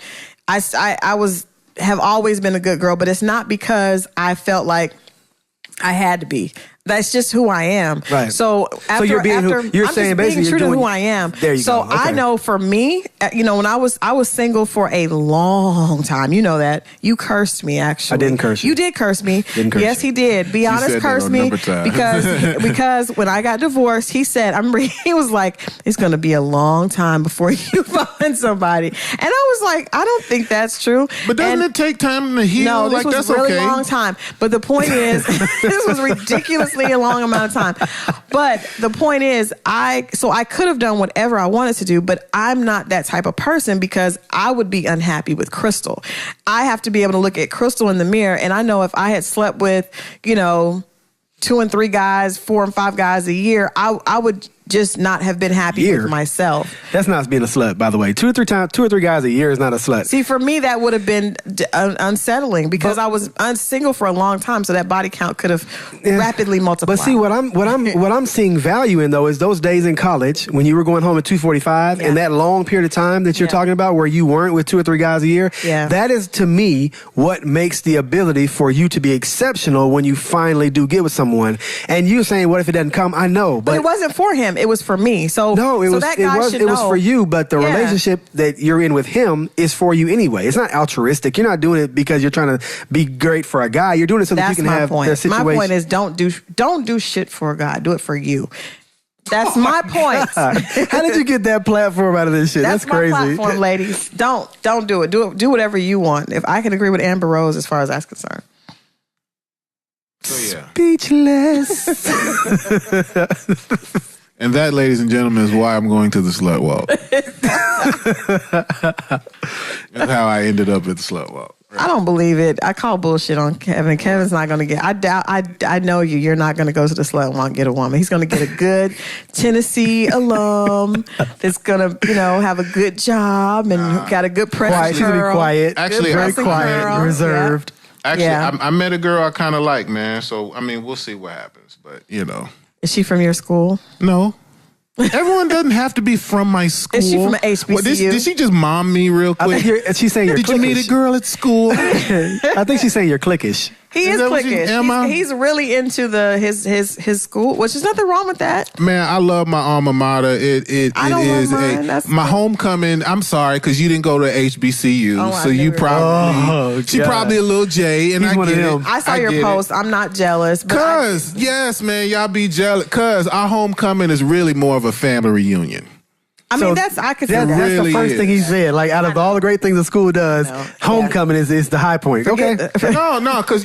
Have always been a good girl, but it's not because I felt like I had to be. That's just who I am. Right. So you're saying basically true to who I am. There you go. Okay. I know for me, when I was single for a long time. You know that. You cursed me, actually. I didn't curse you. You did curse me. Yes, he did. Be honest, curse me because when I got divorced, he said, he was like, it's going to be a long time before you find somebody, and I was like, I don't think that's true. But doesn't it take time to heal? No, this was a really long time. But the point is, this was ridiculous. A long amount of time. But the point is, I could have done whatever I wanted to do, but I'm not that type of person because I would be unhappy with Christal. I have to be able to look at Christal in the mirror, and I know if I had slept with, 2 and 3 guys, 4 and 5 guys a year, I would just not have been happy with myself. That's not being a slut, by the way. 2 or 3 guys a year is not a slut. See, for me, that would have been unsettling because I was single for a long time, so that body count could have rapidly multiplied. But see, what I'm seeing value in though is those days in college when you were going home at 2:45 and that long period of time that you're talking about where you weren't with 2 or 3 guys a year. Yeah. That is to me what makes the ability for you to be exceptional when you finally do get with someone. And you're saying, what if it doesn't come? I know, but it wasn't for him. It was for me. So no, it was for you, but the relationship that you're in with him is for you anyway. It's not altruistic. You're not doing it because you're trying to be great for a guy. You're doing it so that you can have the situation. My point is don't do shit for a guy. Do it for you. That's my point. How did you get that platform out of this shit? That's crazy. My platform, ladies. Don't do it. Do whatever you want. If I can agree with Amber Rose as far as that's concerned. So yeah. Speechless. And that, ladies and gentlemen, is why I'm going to the slut walk. That's how I ended up at the slut walk. Right? I don't believe it. I call bullshit on Kevin. Kevin's not going to get. I know you. You're not going to go to the slut walk and get a woman. He's going to get a good Tennessee alum that's going to, have a good job and got a good press. She's going to be quiet. Actually, very quiet, reserved. Yeah. Actually, I met a girl I kind of like, man. So we'll see what happens. But Is she from your school? No. Everyone doesn't have to be from my school. Is she from HBCU? Did she just mom me real quick? I think she's saying you're Did cliquish. you meet a girl at school? I think she's saying you're cliquish. He is cliquish. He's really into his school, which is nothing wrong with that. Man, I love my alma mater. It is my homecoming. I'm sorry because you didn't go to HBCU, so you probably she probably a little J, and I get it. I saw your post. I'm not jealous. Cause yes, man, y'all be jealous. Cause our homecoming is really more of a family reunion. I mean, I could say that. That's the first thing he said. Like, out of all the great things the school does, homecoming is the high point. Okay. No, because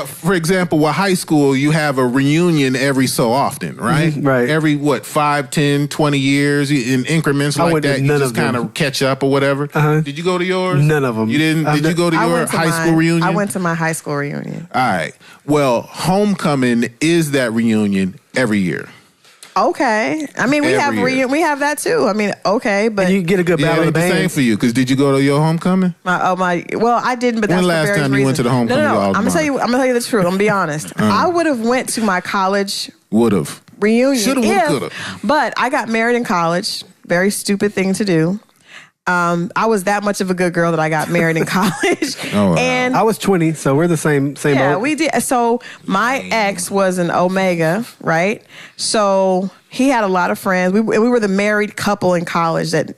for example, with high school, you have a reunion every so often, right? Mm-hmm, right. Every 5, 10, 20 years in increments like that. You just kind of catch up or whatever. Uh-huh. Did you go to yours? None of them. You didn't? Did you go to your high school reunion? I went to my high school reunion. All right. Well, homecoming is that reunion every year. Okay. I mean, we have that too. I mean, okay, but and you get a good battle of the bands. Same for you, because did you go to your homecoming? Well, I didn't, but that's when last time you went to the homecoming? No. I'm gonna tell you the truth. I'm gonna be honest. I would have went to my college reunion. Should have, could have. But I got married in college. Very stupid thing to do. I was that much of a good girl that I got married in college. Oh, wow. And I was 20, so we're the same yeah, boat. we did. So my ex was an Omega, right? So he had a lot of friends. We were the married couple in college that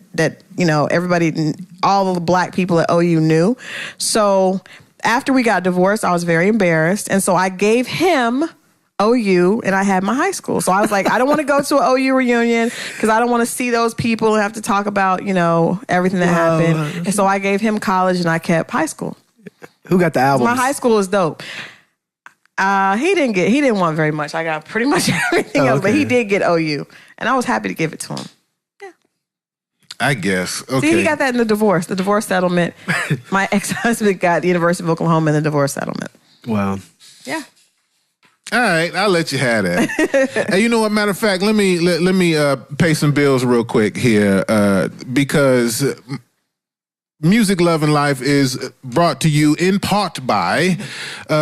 everybody, all of the black people at OU knew. So after we got divorced, I was very embarrassed, and so I gave him OU, and I had my high school. So I was like, I don't want to go to an OU reunion because I don't want to see those people and have to talk about, everything that happened. And so I gave him college, and I kept high school. Who got the album? My high school is dope. He didn't want very much. I got pretty much everything else, but he did get OU, and I was happy to give it to him. Yeah. I guess. Okay. See, he got that in the divorce settlement. My ex-husband got the University of Oklahoma in the divorce settlement. Wow. Yeah. All right, I'll let you have that. Hey, you know what? Matter of fact, let me pay some bills real quick here because Music, Love, and Life is brought to you in part by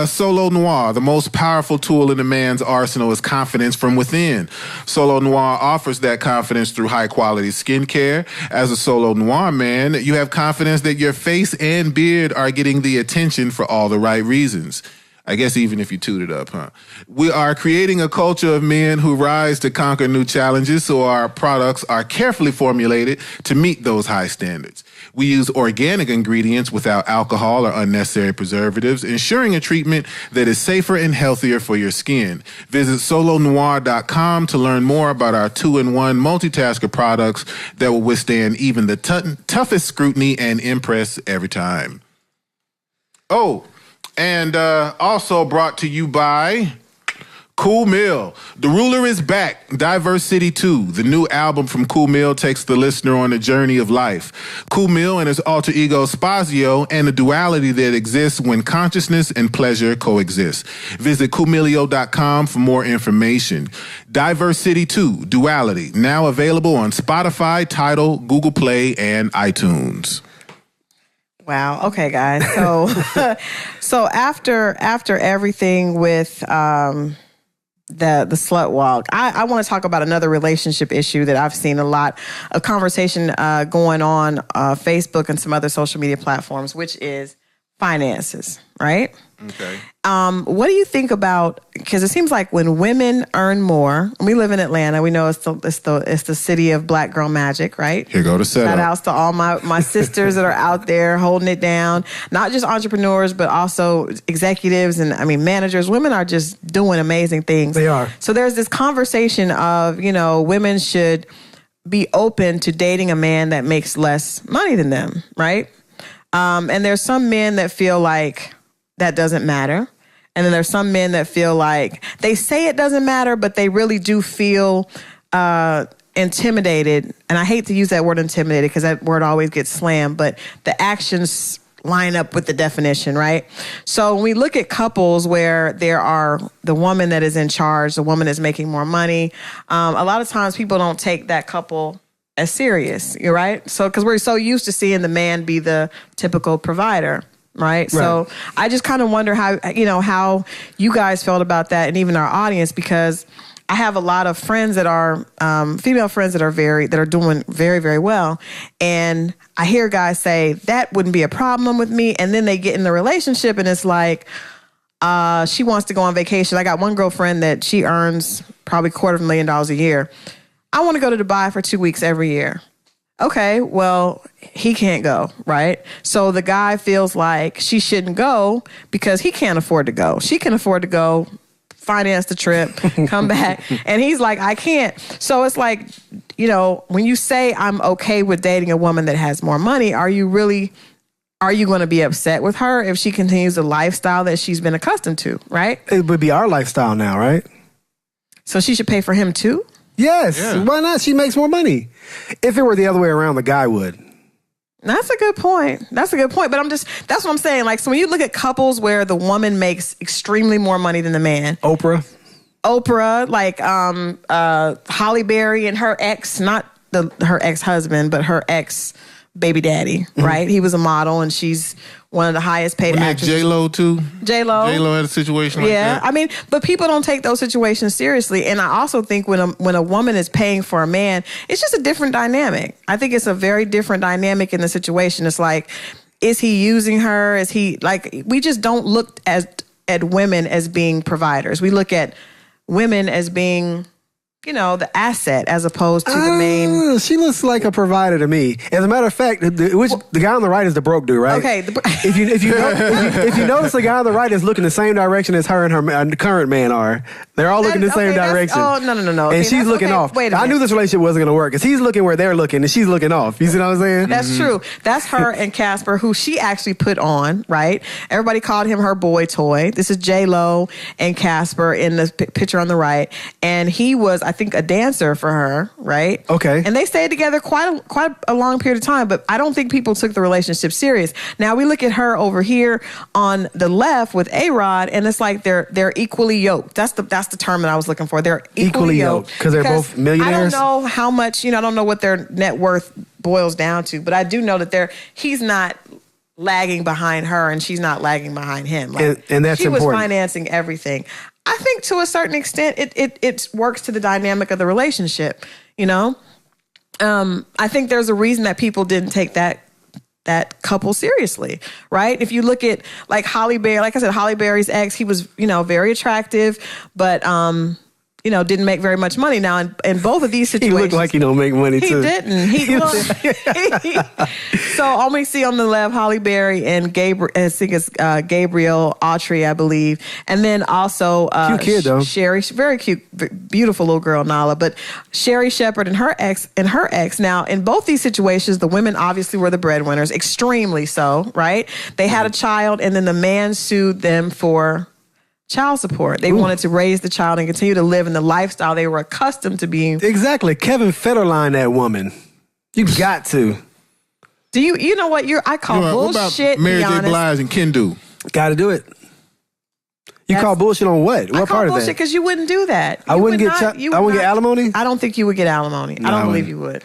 Solo Noir. The most powerful tool in a man's arsenal is confidence from within. Solo Noir offers that confidence through high-quality skincare. As a Solo Noir man, you have confidence that your face and beard are getting the attention for all the right reasons. I guess even if you toot it up, huh? We are creating a culture of men who rise to conquer new challenges, so our products are carefully formulated to meet those high standards. We use organic ingredients without alcohol or unnecessary preservatives, ensuring a treatment that is safer and healthier for your skin. Visit solonoir.com to learn more about our 2-in-1 multitasker products that will withstand even the toughest scrutiny and impress every time. Oh, and also brought to you by Cool Mill. The Ruler is back. Diversity 2. The new album from Cool Mill takes the listener on a journey of life. Cool Mill and his alter ego Spazio and the duality that exists when consciousness and pleasure coexist. Visit coolmilio.com for more information. Diversity 2. Duality. Now available on Spotify, Tidal, Google Play, and iTunes. Wow. Okay, guys. So after everything with the slut walk, I want to talk about another relationship issue that I've seen a lot of conversation going on Facebook and some other social media platforms, which is finances, right? Okay. What do you think about? Because it seems like when women earn more, and we live in Atlanta, we know it's the city of black girl magic, right? Here go the setup. Shout outs to all my sisters that are out there holding it down. Not just entrepreneurs, but also executives and managers. Women are just doing amazing things. They are. So there's this conversation of women should be open to dating a man that makes less money than them, right? And there's some men that feel like that doesn't matter. And then there's some men that feel like they say it doesn't matter, but they really do feel intimidated. And I hate to use that word intimidated because that word always gets slammed, but the actions line up with the definition, right? So when we look at couples where there are the woman that is in charge, the woman is making more money, a lot of times people don't take that couple as serious, you're right? So, because we're so used to seeing the man be the typical provider, right? So I just kind of wonder how you guys felt about that, and even our audience, because I have a lot of friends that are female friends that are doing very, very well, and I hear guys say that wouldn't be a problem with me, and then they get in the relationship, and it's like she wants to go on vacation. I got one girlfriend that she earns probably $250,000 a year. I want to go to Dubai for 2 weeks every year. Okay, well, he can't go, right? So the guy feels like she shouldn't go because he can't afford to go. She can afford to go, finance the trip, come back. And he's like, I can't. So it's like, when you say I'm okay with dating a woman that has more money, are you going to be upset with her if she continues the lifestyle that she's been accustomed to, right? It would be our lifestyle now, right? So she should pay for him too? Yes. Yeah. Why not? She makes more money. If it were the other way around, the guy would. That's a good point. But that's what I'm saying. Like, so when you look at couples where the woman makes extremely more money than the man. Oprah, like Holly Berry and her ex, not her ex-husband, but her ex baby daddy, right? He was a model, and she's one of the highest paid Wasn't that actresses. J-Lo too? J-Lo. J-Lo had a situation like Yeah, that. I mean, but people don't take those situations seriously. And I also think when a woman is paying for a man, it's just a different dynamic. I think it's a very different dynamic in the situation. It's like, is he using her? Is he like? We just don't look at women as being providers. We look at women as being, the asset as opposed to the main. She looks like a provider to me. As a matter of fact, the guy on the right is the broke dude, right? Okay. If you notice, the guy on the right is looking the same direction as her and her current man are. They're all looking the same direction. Oh, no. And Okay, she's looking off. Wait a I minute. knew this relationship wasn't going to work because he's looking where they're looking and she's looking off. You see what I'm saying? That's true. That's her and Casper, who she actually put on, right? Everybody called him her boy toy. This is J-Lo and Casper in the picture on the right. And he was, I think, a dancer for her, right? Okay. And they stayed together quite a long period of time, but I don't think people took the relationship serious. Now we look at her over here on the left with A-Rod, and it's like they're equally yoked. That's the term that I was looking for. They're equally yoked because they're both millionaires. I don't know how much, I don't know what their net worth boils down to, but I do know that he's not lagging behind her and she's not lagging behind him. Like, and that's she important. was financing everything. I think to a certain extent it works to the dynamic of the relationship, I think there's a reason that people didn't take that couple seriously, right? If you look at like Halle Berry, like I said, Halle Berry's ex, he was, very attractive, but didn't make very much money. Now, in both of these situations, He looked like he don't make money he too. didn't. So only see on the left Halle Berry and Gabriel Autry, I believe, and then also cute kid though. Sherry, very cute, beautiful little girl, Nala. But Sherry Shepherd and her ex. Now, in both these situations, the women obviously were the breadwinners, extremely so, right? They had a child, and then the man sued them for child support. They wanted to raise the child and continue to live in the lifestyle they were accustomed to being. Exactly. Kevin Federline, that woman. You got to. Do you know what I call What bullshit? about Mary be J. honest. Blige and Kendu? Got to do it. You call bullshit on what? What I call part of bullshit that? because you wouldn't do that. I wouldn't get alimony? I don't think you would get alimony. I don't believe you would.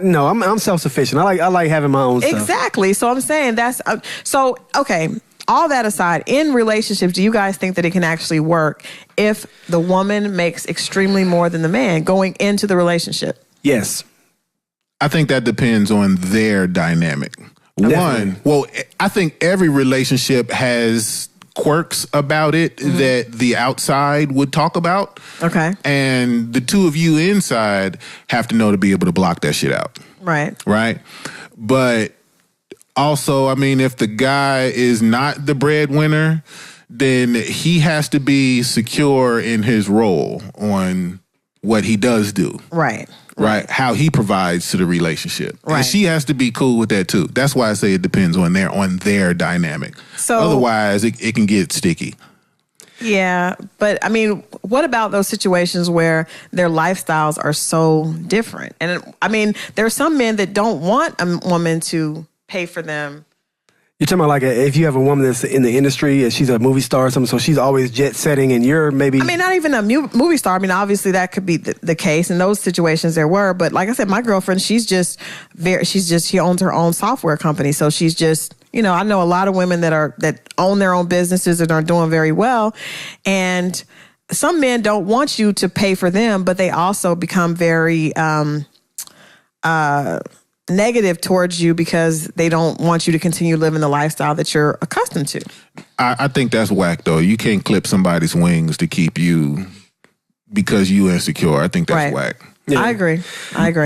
No, I'm self-sufficient. I like having my own stuff. Exactly. So I'm saying that's so okay. All that aside, in relationships, do you guys think that it can actually work if the woman makes extremely more than the man going into the relationship? Yes. I think that depends on their dynamic. Definitely. I think every relationship has quirks about it that the outside would talk about. Okay. And the two of you inside have to know to be able to block that shit out. Right. Right? But also, I mean, if the guy is not the breadwinner, then he has to be secure in his role on what he does do. Right. Right. How he provides to the relationship. Right. And she has to be cool with that too. That's why I say it depends on their dynamic. So otherwise it can get sticky. Yeah, but I mean, what about those situations where their lifestyles are so different? And I mean, there are some men that don't want a woman to pay for them. You're talking about like if you have a woman that's in the industry and she's a movie star or something, so she's always jet setting and you're maybe... I mean, not even a movie star. I mean, obviously that could be the case. In those situations there were. But like I said, my girlfriend, she owns her own software company. So she's just, I know a lot of women that own their own businesses and are doing very well. And some men don't want you to pay for them, but they also become very... negative towards you because they don't want you to continue living the lifestyle that you're accustomed to. I think that's whack though. You can't clip somebody's wings to keep you because you insecure. I think that's whack. Yeah. I agree.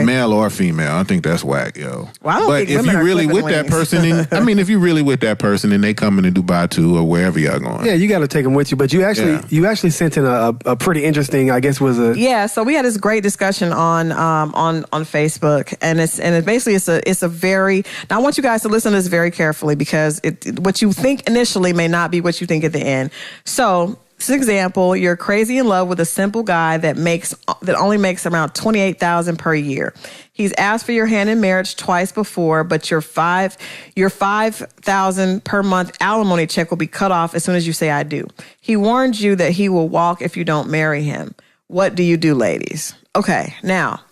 Male or female, I think that's whack, yo. Well, I don't but think if women you are really clipping with that wings. person, if you really with that person and they coming to Dubai too or wherever y'all going. Yeah, you got to take them with you. But you actually sent in a pretty interesting, I guess, was a... Yeah, so we had this great discussion on Facebook, and it's basically it's a very... Now I want you guys to listen to this very carefully because what you think initially may not be what you think at the end. So... This example, you're crazy in love with a simple guy that only makes around $28,000 per year. He's asked for your hand in marriage twice before, but your $5,000 per month alimony check will be cut off as soon as you say I do. He warns you that he will walk if you don't marry him. What do you do, ladies? Okay, now,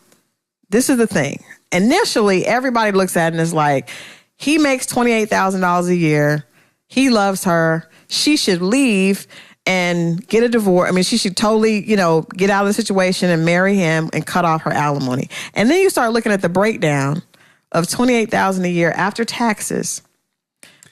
this is the thing. initially everybody looks at it and is like, he makes $28,000 a year. He loves her. She should leave and get a divorce. I mean, she should totally, get out of the situation and marry him and cut off her alimony. And then you start looking at the breakdown of $28,000 a year after taxes.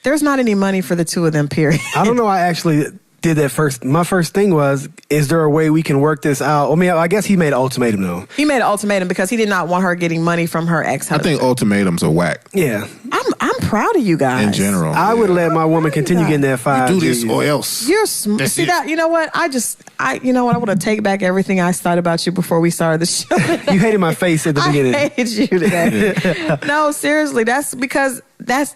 There's not any money for the two of them, period. I don't know. I actually did that first. My first thing was, is there a way we can work this out? I mean, I guess he made an ultimatum, though. He made an ultimatum because he did not want her getting money from her ex-husband. I think ultimatums are whack. Yeah. I'm proud of you guys. In general. I would let my woman continue getting that 5 You do this Gs. or else. You're That's see it. that? You know what? I want to take back everything I said about you before we started the show. You hated my face at the beginning. I hated you today. No, seriously, that's because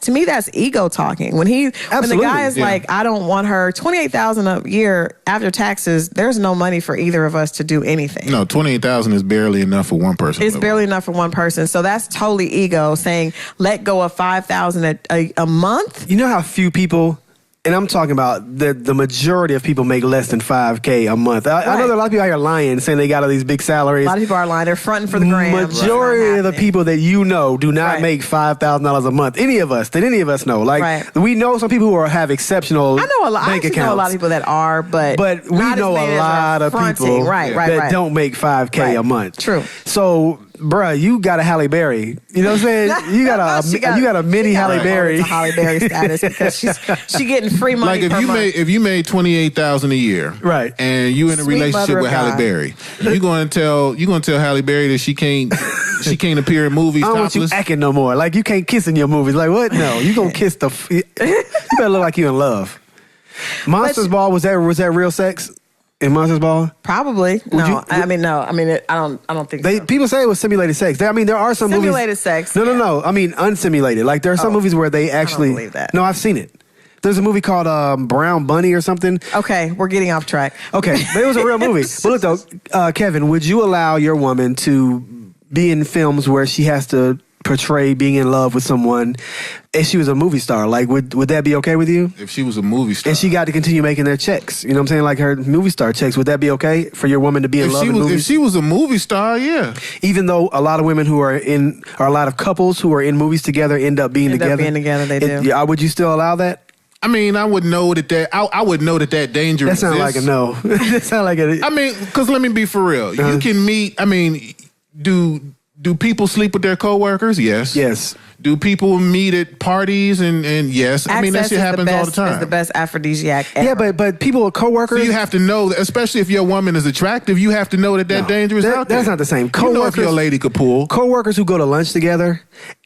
to me that's ego talking. When the guy is like, I don't want her, $28,000 a year after taxes. There's no money for either of us to do anything. No, $28,000 is barely enough for one person. It's barely enough for one person. So that's totally ego saying, let go of $5,000 a month. You know how few people, and I'm talking about the majority of people make less than $5K a month. I know there are a lot of people out here lying, saying they got all these big salaries. A lot of people are lying. They're fronting for the gram. Majority of the people that you know do not make $5,000 a month. Any of us know. Like we know some people who have exceptional bank accounts. I know a lot of people that are, but we know a lot of people that don't make $5K a month. True. So, bruh, you got a Halle Berry. You know what I'm saying? You got a mini Halle Berry. Halle Berry status because she getting free money. Like if you made $28,000 a year, right, and you in a relationship with Halle Berry, you gonna tell Halle Berry that she can't appear in movies. I don't topless? want you acting no more. Like you can't kiss in your movies. Like what? No, you gonna kiss the. You better look like you in love. Monsters Ball was that real sex? In Monsters Ball? Probably. I don't think so. People say it was simulated sex. There are some movies. Simulated sex. No. I mean, unsimulated. Like, there are some movies where they actually. I don't believe that. No, I've seen it. There's a movie called Brown Bunny or something. Okay, we're getting off track. Okay, but it was a real movie. But look, though, Kevin, would you allow your woman to be in films where she has to portray being in love with someone if she was a movie star? Like, would that be okay with you? If she was a movie star. And she got to continue making their checks. You know what I'm saying? Like her movie star checks. Would that be okay for your woman to be in love in movies? If she was a movie star, yeah. Even though a lot of women a lot of couples who are in movies together end up being together. They do. Would you still allow that? I mean, I would know that I would know that danger exists. That sounds like a no. That sounds like a... I mean, because let me be for real. Uh-huh. You can meet, I mean, do people sleep with their coworkers? Yes. Yes. Do people meet at parties? And yes. I mean, that shit happens all the time. It's the best aphrodisiac ever. Yeah, but people with coworkers... So you have to know, especially if your woman is attractive, you have to know that danger is out there. That's not the same. You know if your lady could pull. Coworkers who go to lunch together...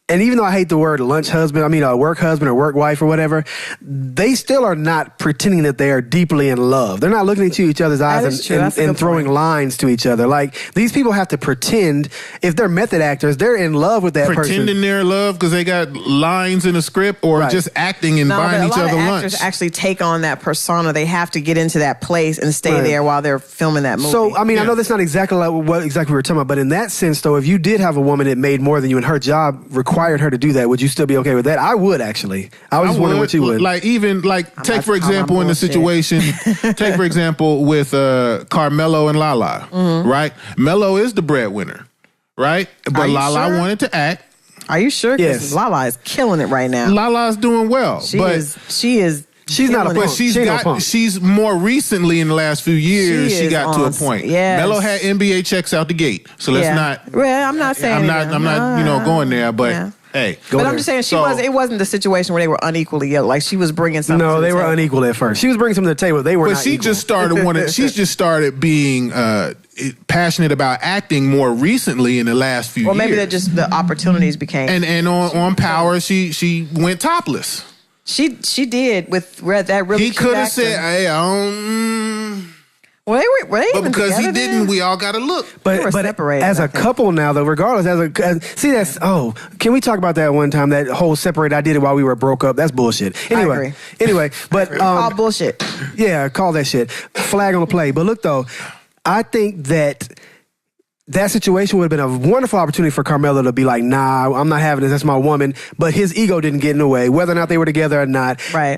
And even though I hate the word work husband or work wife or whatever, they still are not pretending that they are deeply in love. They're not looking into each other's eyes and throwing lines to each other. Like, these people have to pretend, if they're method actors, they're in love with that person. Pretending they're in love because they got lines in a script or just acting and buying each other lunch. A lot of actors actually take on that persona. They have to get into that place and stay there while they're filming that movie. So, I mean, I know that's not exactly what we were talking about, but in that sense, though, if you did have a woman that made more than you and her job required her to do that, would you still be okay with that? I would, actually. I was just wondering what you would. Take for example in the situation, take for example with Carmelo and Lala, right? Melo is the breadwinner, right? But Lala wanted to act. Are you sure? Yes. Lala is killing it right now. Lala's doing well. She's not a punk. But she's more recently in the last few years, she got to a point. Yes. Melo had NBA checks out the gate. So let's not. Well, I'm not saying I'm not going there, but hey. But I'm just saying it wasn't the situation where they were unequally yoked. Like, she was bringing something to the table. No, they were unequal at first. She was bringing something to the table. They were not equal. She's just started being passionate about acting more recently in the last few years. Or maybe the opportunities became. And on Power, she went topless. She did with that really. He could have said, "Hey, I don't." Well, they were but because he didn't, we all got to look. But separated, as a couple now, though, regardless, can we talk about that one time? That whole separate, I did it while we were broke up. That's bullshit. Anyway, but all bullshit. Yeah, call that shit. Flag on the play. But look, though, I think that that situation would have been a wonderful opportunity for Carmelo to be like, nah, I'm not having this. That's my woman. But his ego didn't get in the way, whether or not they were together or not. Right.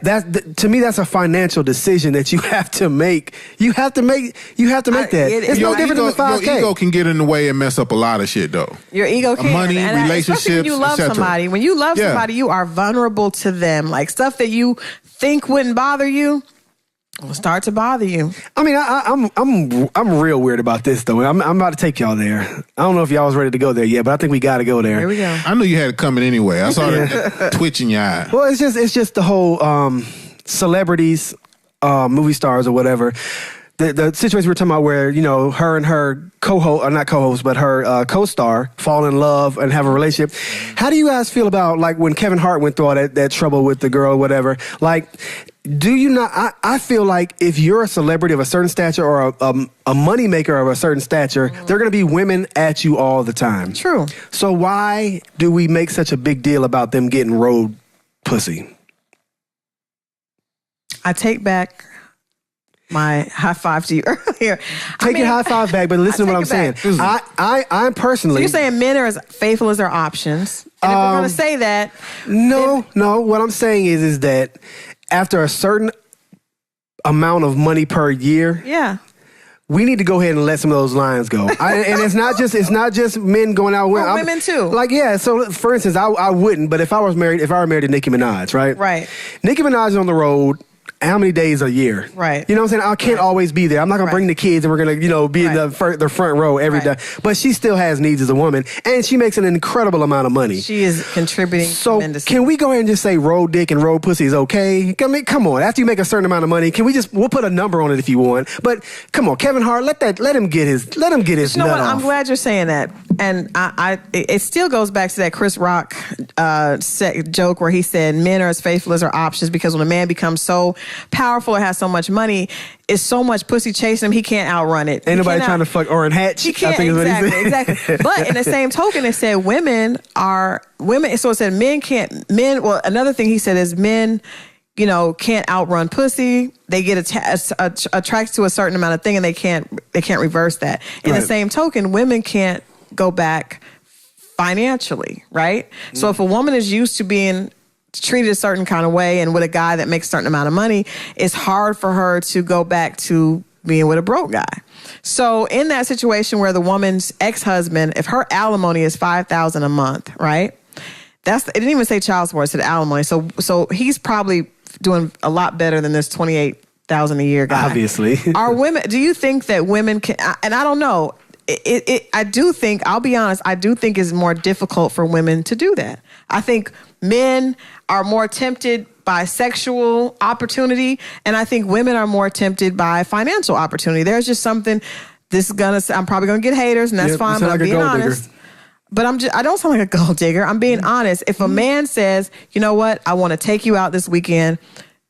To me, that's a financial decision that you have to make. You have to make that. It's no different than the 5K. Your ego can get in the way and mess up a lot of shit, though. Your ego can. Money, and relationships, especially when you love etc. somebody. When you love somebody, you are vulnerable to them. Like stuff that you think wouldn't bother you will start to bother you. I mean, I'm real weird about this though. I'm about to take y'all there. I don't know if y'all was ready to go there yet, but I think we got to go there. Here we go. I knew you had it coming anyway. I saw the twitch in your eye. Well, it's just the whole celebrities, movie stars or whatever. The situation we're talking about where, you know, her and her co-host, or not co-host, but her co-star fall in love and have a relationship. How do you guys feel about, like, when Kevin Hart went through all that trouble with the girl or whatever? Like, do you not, I feel like if you're a celebrity of a certain stature or a moneymaker of a certain stature, there are going to be women at you all the time. True. So why do we make such a big deal about them getting road pussy? I take back my high five to you earlier. Take your high five back, but listen to what I'm saying. I'm personally. So you're saying men are as faithful as their options. And if we're going to say that. No. What I'm saying is that after a certain amount of money per year. Yeah. We need to go ahead and let some of those lines go. And it's not just men going out with women too. Like, yeah, so for instance, I wouldn't, but if I were married to Nicki Minaj, right? Right. Nicki Minaj is on the road how many days a year? Right. You know what I'm saying? I can't always be there. I'm not going to bring the kids and we're going to, be in the front row every day. But she still has needs as a woman, and she makes an incredible amount of money. She is contributing tremendously. Can we go ahead and just say road dick and road pussy is okay? I mean, come on. After you make a certain amount of money, we'll put a number on it if you want. But come on, Kevin Hart, let him get his You know nut what? off. I'm glad you're saying that. And it still goes back to that Chris Rock joke where he said men are as faithful as their options, because when a man becomes so powerful and has so much money, it's so much pussy chasing him, he can't outrun it. Ain't nobody trying to fuck Orrin Hatch. He can't, I think exactly. But in the same token, it said women. So it said well, another thing he said is men, can't outrun pussy. They get attracted to a certain amount of thing, and they can't reverse that. In the same token, women can't go back financially, right? So if a woman is used to being treated a certain kind of way and with a guy that makes a certain amount of money, it's hard for her to go back to being with a broke guy. So in that situation where the woman's ex-husband, if her alimony is $5,000 a month, right? It didn't even say child support, it said alimony. So he's probably doing a lot better than this $28,000 a year guy. Obviously. Do you think that women can, and I don't know, I do think, I'll be honest, I do think it's more difficult for women to do that. I think men are more tempted by sexual opportunity, and I think women are more tempted by financial opportunity. There's just something, I'm probably gonna get haters, and that's fine, but I'm being honest. But I don't sound like a gold digger. I'm being honest. If a man says, you know what, I want to take you out this weekend,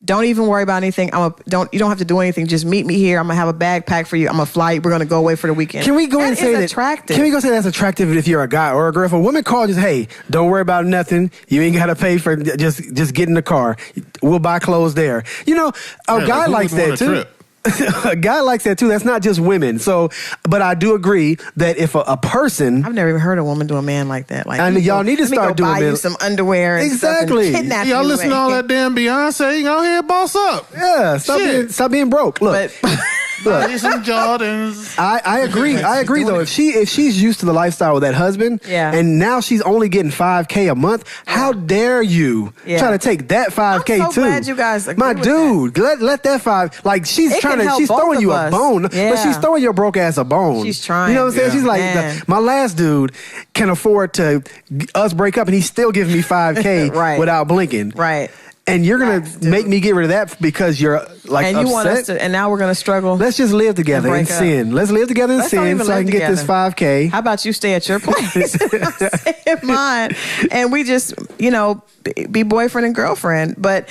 don't even worry about anything. You don't have to do anything. Just meet me here. I'm gonna have a bag packed for you. I'm gonna fly you. We're gonna go away for the weekend. Can we go and say that's attractive? Can we go say that's attractive if you're a guy or a girl? If a woman calls, just hey, don't worry about nothing. You ain't gotta pay for just get in the car. We'll buy clothes there. A guy likes that too. A guy likes that too. That's not just women. So, but I do agree that if a person, I've never even heard a woman do a man like that. Like, and y'all need to start doing buy you some underwear. And exactly. Stuff and kidnap y'all you listen to all that damn Beyonce. Go ahead, boss up. Yeah, stop being broke. Look. Look, some Jordans. I agree. I agree though. If she's used to the lifestyle with that husband, and now she's only getting $5K a month, how dare you try to take that $5K I'm so too? glad you guys agree My with dude, let that $5. Like she's throwing you a bone, but she's throwing your broke ass a bone. She's trying. You know what I'm saying? She's like, my last dude can afford to us break up, and he's still giving me $5K without blinking. Right. And you're going to make me get rid of that because you're like and upset. You want us to, and now we're going to struggle. Let's just live together in sin. Let's live together in sin so I can get this $5K. How about you stay at your place? Stay at mine. And we just, be boyfriend and girlfriend. But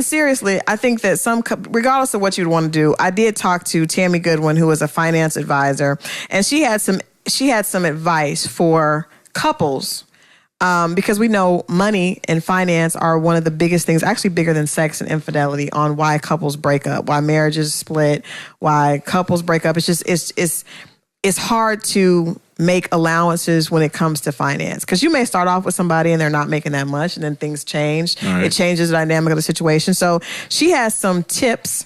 seriously, I think that regardless of what you'd want to do, I did talk to Tammy Goodwin, who was a finance advisor, and she had some advice for couples. Because we know money and finance are one of the biggest things, actually bigger than sex and infidelity, on why couples break up, why marriages split, why couples break up. It's it's hard to make allowances when it comes to finance, because you may start off with somebody and they're not making that much, and then things change. It changes the dynamic of the situation. So she has some tips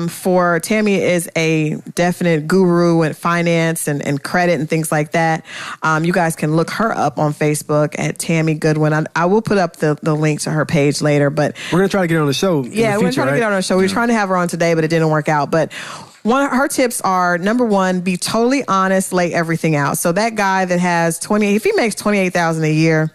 for Tammy is a definite guru in finance and credit and things like that. You guys can look her up on Facebook at Tammy Goodwin. I will put up the link to her page later, but we're going to try to get her on the show. Yeah, we're going to try to get her on the show. We were trying to have her on today, but it didn't work out. But her tips are, number one, be totally honest, lay everything out. So that guy that has if he makes $28,000 a year,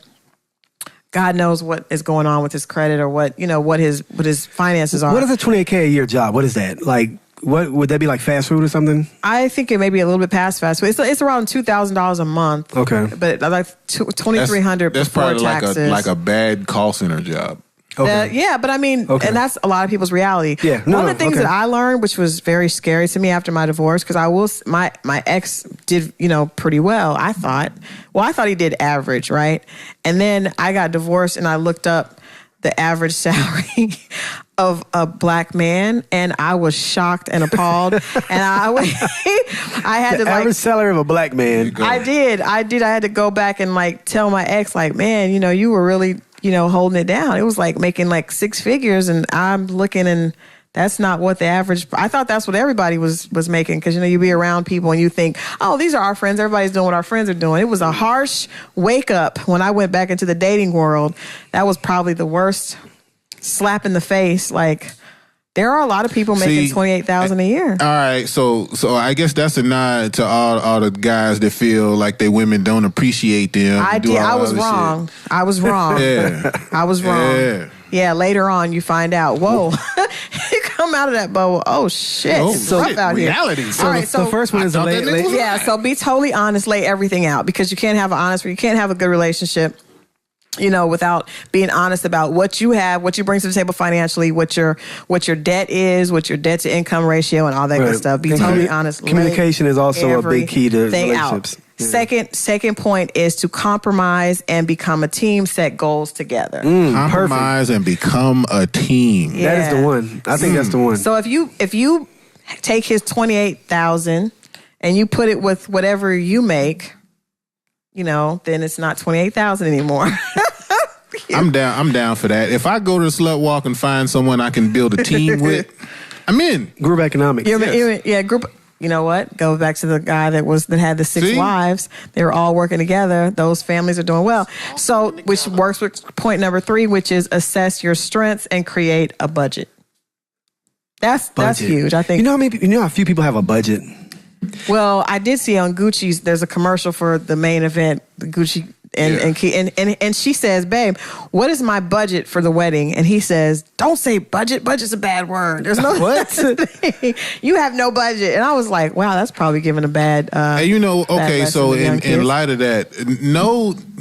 God knows what is going on with his credit or what his finances are. What is a $28K a year job? What is that? Like, what would that be, like fast food or something? I think it may be a little bit past fast food. It's around $2,000 a month. Okay, but like $2,300 that's before probably taxes. like a bad call center job. Okay. Yeah, but I mean, and that's a lot of people's reality. Yeah, one of the things that I learned, which was very scary to me after my divorce, because my ex did, pretty well, I thought. Well, I thought he did average, right? And then I got divorced and I looked up the average salary of a black man, and I was shocked and appalled. And I had the average salary of a black man. I did. I had to go back and tell my ex, man, you were really, holding it down. It was like making like six figures, and I'm looking, and that's not what the average. I thought that's what everybody was making, because you be around people and you think, oh, these are our friends. Everybody's doing what our friends are doing. It was a harsh wake up when I went back into the dating world. That was probably the worst slap in the face. Like, there are a lot of people making $28,000 a year. All right, so I guess that's a nod to all the guys that feel like their women don't appreciate them. I was wrong. I was wrong. Yeah. I was wrong. Yeah, later on you find out, whoa, you come out of that bubble. Oh, shit. It's rough out reality. Here. So, all right, the first one is a late. Yeah, so be totally honest, lay everything out, because you can't have you can't have a good relationship, without being honest about what you have, what you bring to the table financially, what your debt is, what your debt to income ratio, and all that good stuff. Be totally honest. Communication is also a big key to relationships. Yeah. Second point is to compromise and become a team, set goals together. Compromise and become a team. Yeah. That is the one. I think that's the one. So if you take his $28,000 and you put it with whatever you make, then it's not $28,000 anymore. I'm down for that. If I go to the slut walk and find someone I can build a team with, I'm in. Group economics. Group. You know what? Go back to the guy that had the 6 wives. They were all working together. Those families are doing well. So, which works with point number 3, which is assess your strengths and create a budget. That's huge. I think. How few people have a budget. Well, I did see on Gucci's, there's a commercial for the main event, the Gucci, and she says, babe, what is my budget for the wedding? And he says, don't say budget. Budget's a bad word. There's no what? You have no budget. And I was like, wow, that's probably giving a bad. Okay, so in light of that,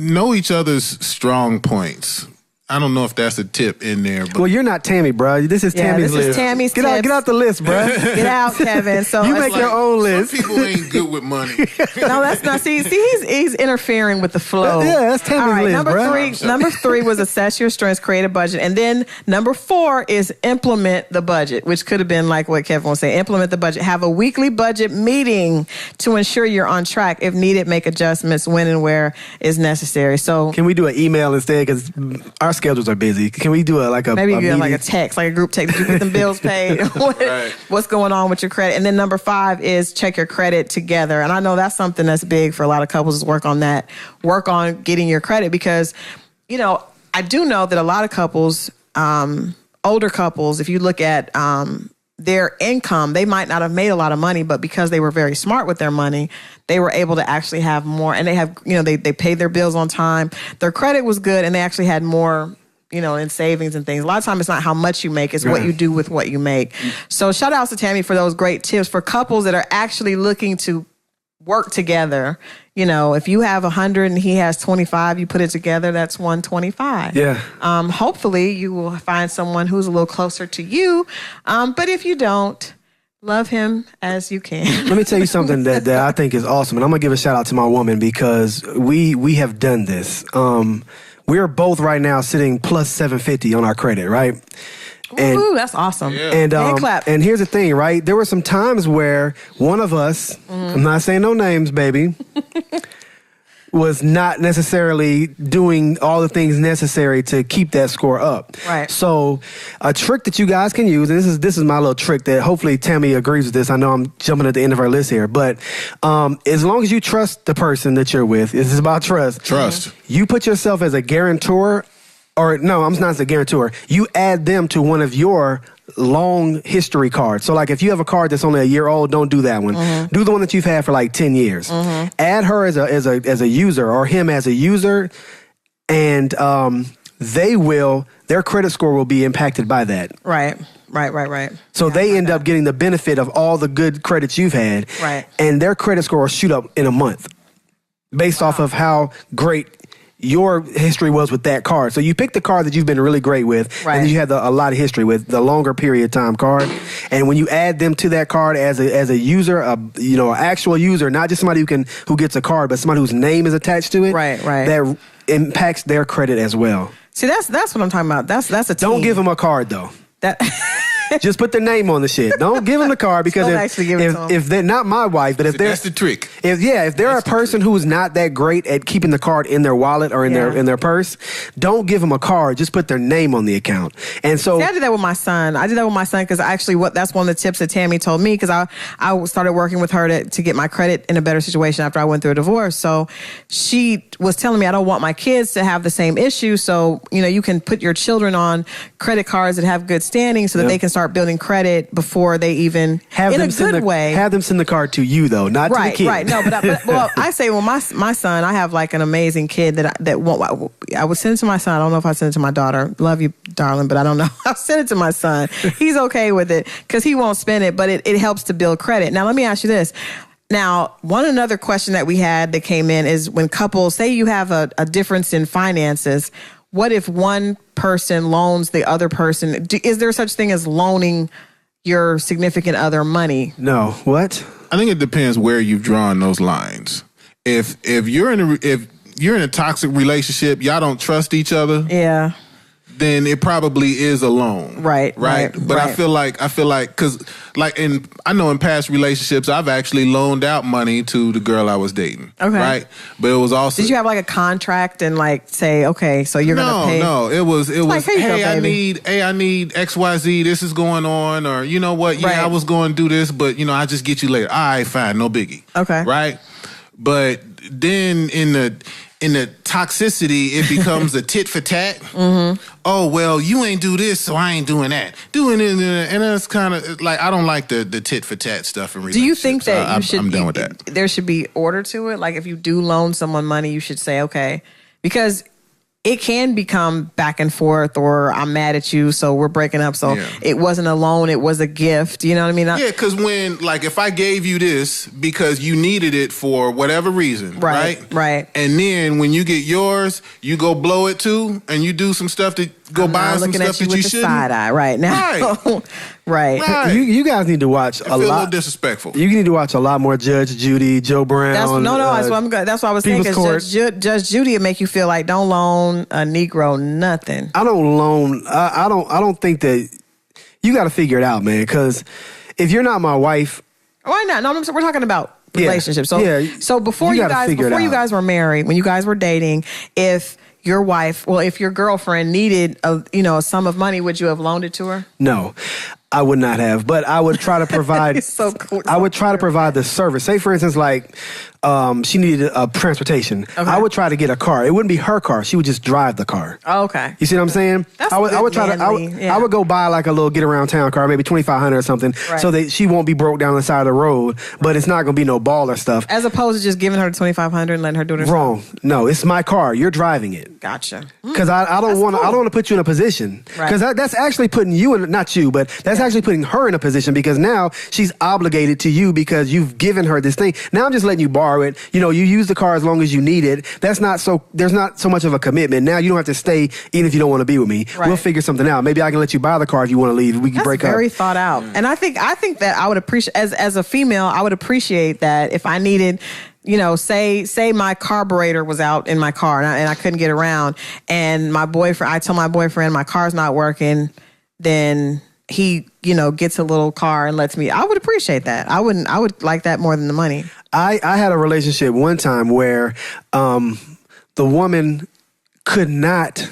know each other's strong points. I don't know if that's a tip in there. But. Well, you're not Tammy, bro. This is Tammy's list. This is Tammy's Get out the list, bro. Get out, Kevin. So you make your own list. Some people ain't good with money. No, that's not. See, he's interfering with the flow. Yeah, that's Tammy's list, bro. Number 3 was assess your strengths, create a budget, and then number 4 is implement the budget, which could have been like what Kevin was saying. Implement the budget. Have a weekly budget meeting to ensure you're on track. If needed, make adjustments when and where is necessary. So, can we do an email instead? Because our schedules are busy. Can we do maybe you get like a text, like a group text? Did you get them bills paid? What's going on with your credit? And then number 5 is check your credit together. And I know that's something that's big for a lot of couples, is work on that. Work on getting your credit, because, I do know that a lot of couples, older couples, if you look at their income, they might not have made a lot of money, but because they were very smart with their money, they were able to actually have more. And they have, they paid their bills on time. Their credit was good, and they actually had more, in savings and things. A lot of times it's not how much you make, it's what you do with what you make. So shout out to Tammy for those great tips for couples that are actually looking to work together. If you have 100 and he has 25, you put it together, that's 125. Yeah. Hopefully you will find someone who's a little closer to you. But if you don't, love him as you can. Let me tell you something that I think is awesome. And I'm going to give a shout out to my woman, because we have done this. We're both right now sitting plus 750 on our credit, right? And, Ooh, that's awesome. Yeah. Hand clap. And here's the thing, right? There were some times where one of us, I'm not saying no names, baby, was not necessarily doing all the things necessary to keep that score up. Right. So a trick that you guys can use, and this is my little trick that hopefully Tammy agrees with this. I know I'm jumping at the end of our list here, but as long as you trust the person that you're with, this is about trust. Trust. You put yourself as a guarantor, or no, I'm not as a guarantor. You add them to one of your long history cards. So like if you have a card that's only a year old, don't do that one. Do the one that you've had for like 10 years. Add her as a user or him as a user, and their credit score will be impacted by that. Right. So they end up getting the benefit of all the good credits you've had. Right. And their credit score will shoot up in a month based off of how great your history was with that card. So you pick the card that you've been really great with, right, and then you have a lot of history with the longer period of time card. And when you add them to that card as a user, an actual user, not just somebody who gets a card, but somebody whose name is attached to it, right, that impacts their credit as well. See, that's what I'm talking about. That's a team. Don't give them a card though. That just put their name on the shit. Don't give them the card because if they're not my wife, but if they're, that's the trick. If they're a person who's not that great at keeping the card in their wallet or in their purse, don't give them a card. Just put their name on the account. And so I did that with my son. Because actually that's one of the tips that Tammy told me, because I started working with her to get my credit in a better situation after I went through a divorce. So she was telling me I don't want my kids to have the same issue. So, you can put your children on credit cards that have good standing so that they can start building credit before they even have in them a good way. Have them send the card to you though, not to the kid. Right. No, but I say, my son, I have like an amazing kid that won't. I would send it to my son. I don't know if I send it to my daughter. Love you, darling, but I don't know. I'll send it to my son. He's okay with it because he won't spend it, but it helps to build credit. Now, let me ask you this. Now, another question that we had that came in is when couples, say you have a difference in finances, what if one person loans the other person? Is there such thing as loaning your significant other money? No. What? I think it depends where you've drawn those lines. If you're in a toxic relationship, y'all don't trust each other. Yeah. Then it probably is a loan. Right. But I feel like because I know in past relationships I've actually loaned out money to the girl I was dating. Okay. Right. But it was also. Did you have like a contract and like say, okay, so you're gonna pay? No. It was. Hey, I need XYZ. This is going on, or you know what? Yeah, I was going to do this, but I just get you later. All right, fine, no biggie. Okay. Right. But then in the toxicity, it becomes a tit for tat. Oh, well, you ain't do this, so I ain't doing that. Doing it, and that's kind of like, I don't like the tit for tat stuff in relationships. Do you think that I'm done with that. There should be order to it? Like if you do loan someone money, you should say, okay, because it can become back and forth, or I'm mad at you, so we're breaking up. So it wasn't a loan, it was a gift. You know what I mean? Yeah, because if I gave you this because you needed it for whatever reason, right? And then when you get yours, you go blow it too, and you do some stuff to go buy some stuff that you shouldn't. Side eye right now. Right. You guys need to watch a little disrespectful. You need to watch a lot more Judge Judy, Joe Brown. That's what I was saying. Because Judge Judy would make you feel like don't loan a Negro nothing. I don't loan. I don't think that you got to figure it out, man. Because if you're not my wife, why not? No, we're talking about relationships. So before you guys were married, when you guys were dating, if your girlfriend needed a sum of money, would you have loaned it to her? No, I would not have. But I would try to provide. So cool. I would try to provide the service. Say, for instance, like she needed transportation. Okay. I would try to get a car. It wouldn't be her car. She would just drive the car. Oh, okay. You see what I'm saying? I would go buy like a little get around town car, maybe $2,500 or something, so that she won't be broke down the side of the road. But it's not going to be no baller stuff. As opposed to just giving her the $2,500 and letting her do it herself. Wrong. No, it's my car. You're driving it. Gotcha. Because I don't want to put you in a position. Because that's actually putting you in, not you, but that's actually putting her in a position, because now she's obligated to you because you've given her this thing. Now I'm just letting you borrow it. You use the car as long as you need it. There's not so much of a commitment. Now you don't have to stay even if you don't want to be with me. Right. We'll figure something out. Maybe I can let you buy the car if you want to leave. We can break up. That's very thought out. And I think that I would appreciate, as a female, I would appreciate that if I needed, say my carburetor was out in my car and I couldn't get around, and I tell my boyfriend my car's not working. then he, gets a little car and lets me. I would appreciate that. I would like that more than the money. I had a relationship one time where the woman could not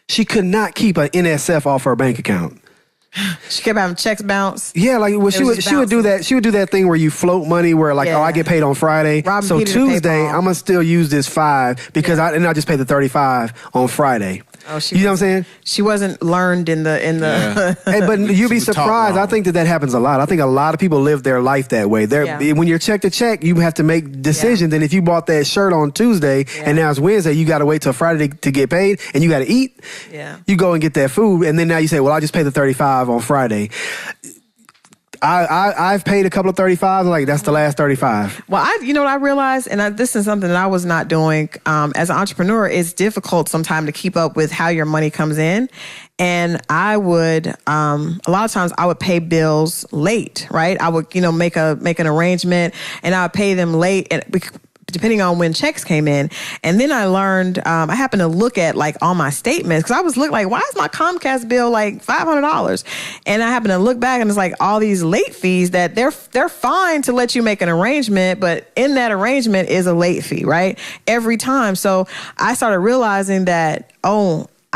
keep an NSF off her bank account. She kept having checks bounce. Yeah, like she would do that. She would do that thing where you float money, where like, I get paid on Friday, so Tuesday I'm gonna still use this $5 because I just pay the $35 on Friday. Oh, you know what I'm saying? She wasn't learned in the. Hey, but you'd be surprised. I think that happens a lot. I think a lot of people live their life that way. When you're check to check, you have to make decisions. And if you bought that shirt on Tuesday and now it's Wednesday, you got to wait till Friday to get paid, and you got to eat. Yeah. You go and get that food, and then now you say, "Well, I just pay the $35 on Friday." I've paid a couple of $35s. Like, that's the last $35. Well, you know what I realized, and this is something that I was not doing. As an entrepreneur, it's difficult sometimes to keep up with how your money comes in. And I would, a lot of times I would pay bills late, right? I would, make an arrangement, and I would pay them late, and depending on when checks came in. And then I learned, I happened to look at like all my statements, because I was looking like, why is my Comcast bill like $500? And I happened to look back, and it's like all these late fees that they're fine to let you make an arrangement, but in that arrangement is a late fee, right? Every time. So I started realizing that,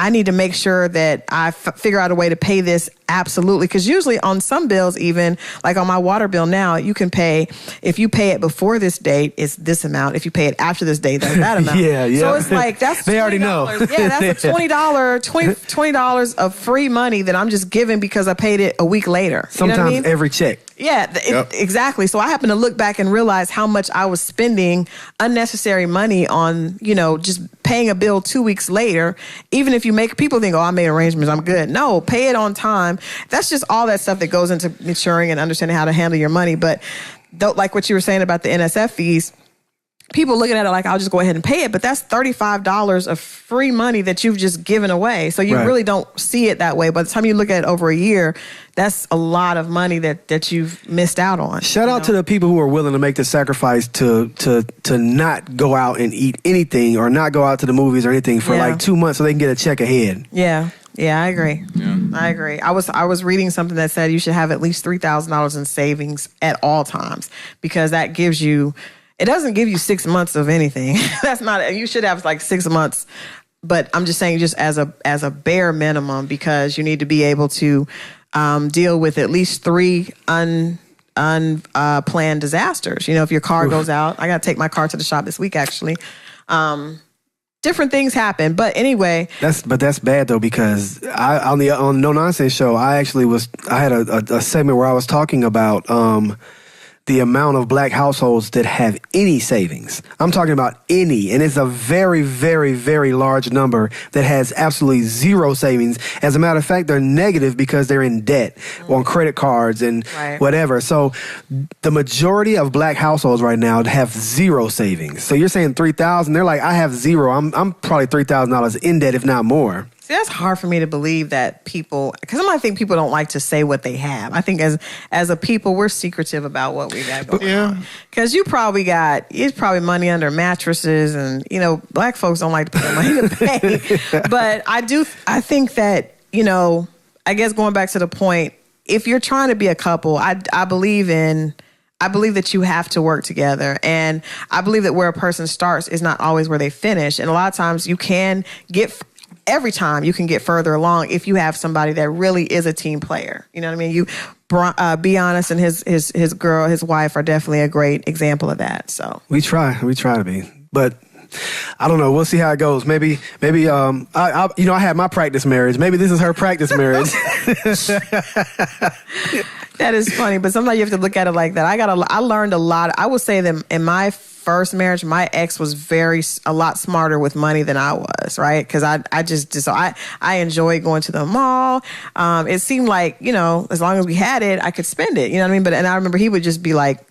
I need to make sure that I figure out a way to pay this absolutely. Because usually on some bills, even like on my water bill now, you can pay, if you pay it before this date, it's this amount. If you pay it after this date, that's that amount. Yeah. So it's like, that's they already know. Yeah, that's a $20 of free money that I'm just giving because I paid it a week later. Sometimes every check. Yeah, exactly. So I happened to look back and realize how much I was spending unnecessary money on, just paying a bill 2 weeks later. Even if people think, I made arrangements, I'm good. No, pay it on time. That's just all that stuff that goes into maturing and understanding how to handle your money. But like what you were saying about the NSF fees, people looking at it like, I'll just go ahead and pay it. But that's $35 of free money that you've just given away. So you really don't see it that way. By the time you look at it over a year, that's a lot of money that you've missed out on. Shout out to the people who are willing to make the sacrifice to not go out and eat anything, or not go out to the movies or anything for like 2 months so they can get a check ahead. Yeah. Yeah, I agree. Yeah. I agree. I was reading something that said you should have at least $3,000 in savings at all times, because that gives you, it doesn't give you 6 months of anything. That's not, you should have like 6 months, but I'm just saying just as a bare minimum, because you need to be able to deal with at least 3 unplanned disasters. If your car goes out, I got to take my car to the shop this week, actually. Different things happen, but anyway. That's bad though, because on No Nonsense Show, I had a segment where I was talking about the amount of black households that have any savings. I'm talking about any, and it's a very, very, very large number that has absolutely zero savings. As a matter of fact, they're negative because they're in debt on credit cards and whatever. So the majority of black households right now have zero savings. So you're saying 3,000, they're like, I have zero. I'm probably $3,000 in debt, if not more. See, that's hard for me to believe that people, because I think people don't like to say what they have. I think as a people, we're secretive about what we got going on. Because it's probably money under mattresses, and, black folks don't like to put their money to pay. But I think that, I guess going back to the point, if you're trying to be a couple, I believe that you have to work together. And I believe that where a person starts is not always where they finish. And a lot of times every time you can get further along if you have somebody that really is a team player. You know what I mean? Be honest, and his wife are definitely a great example of that. So we try to be, but I don't know. We'll see how it goes. Maybe. I had my practice marriage. Maybe this is her practice marriage. That is funny, but sometimes you have to look at it like that. I learned a lot. I would say that in my first marriage, my ex was a lot smarter with money than I was, right? Because I enjoyed going to the mall. It seemed like, as long as we had it, I could spend it. You know what I mean? And I remember he would just be like,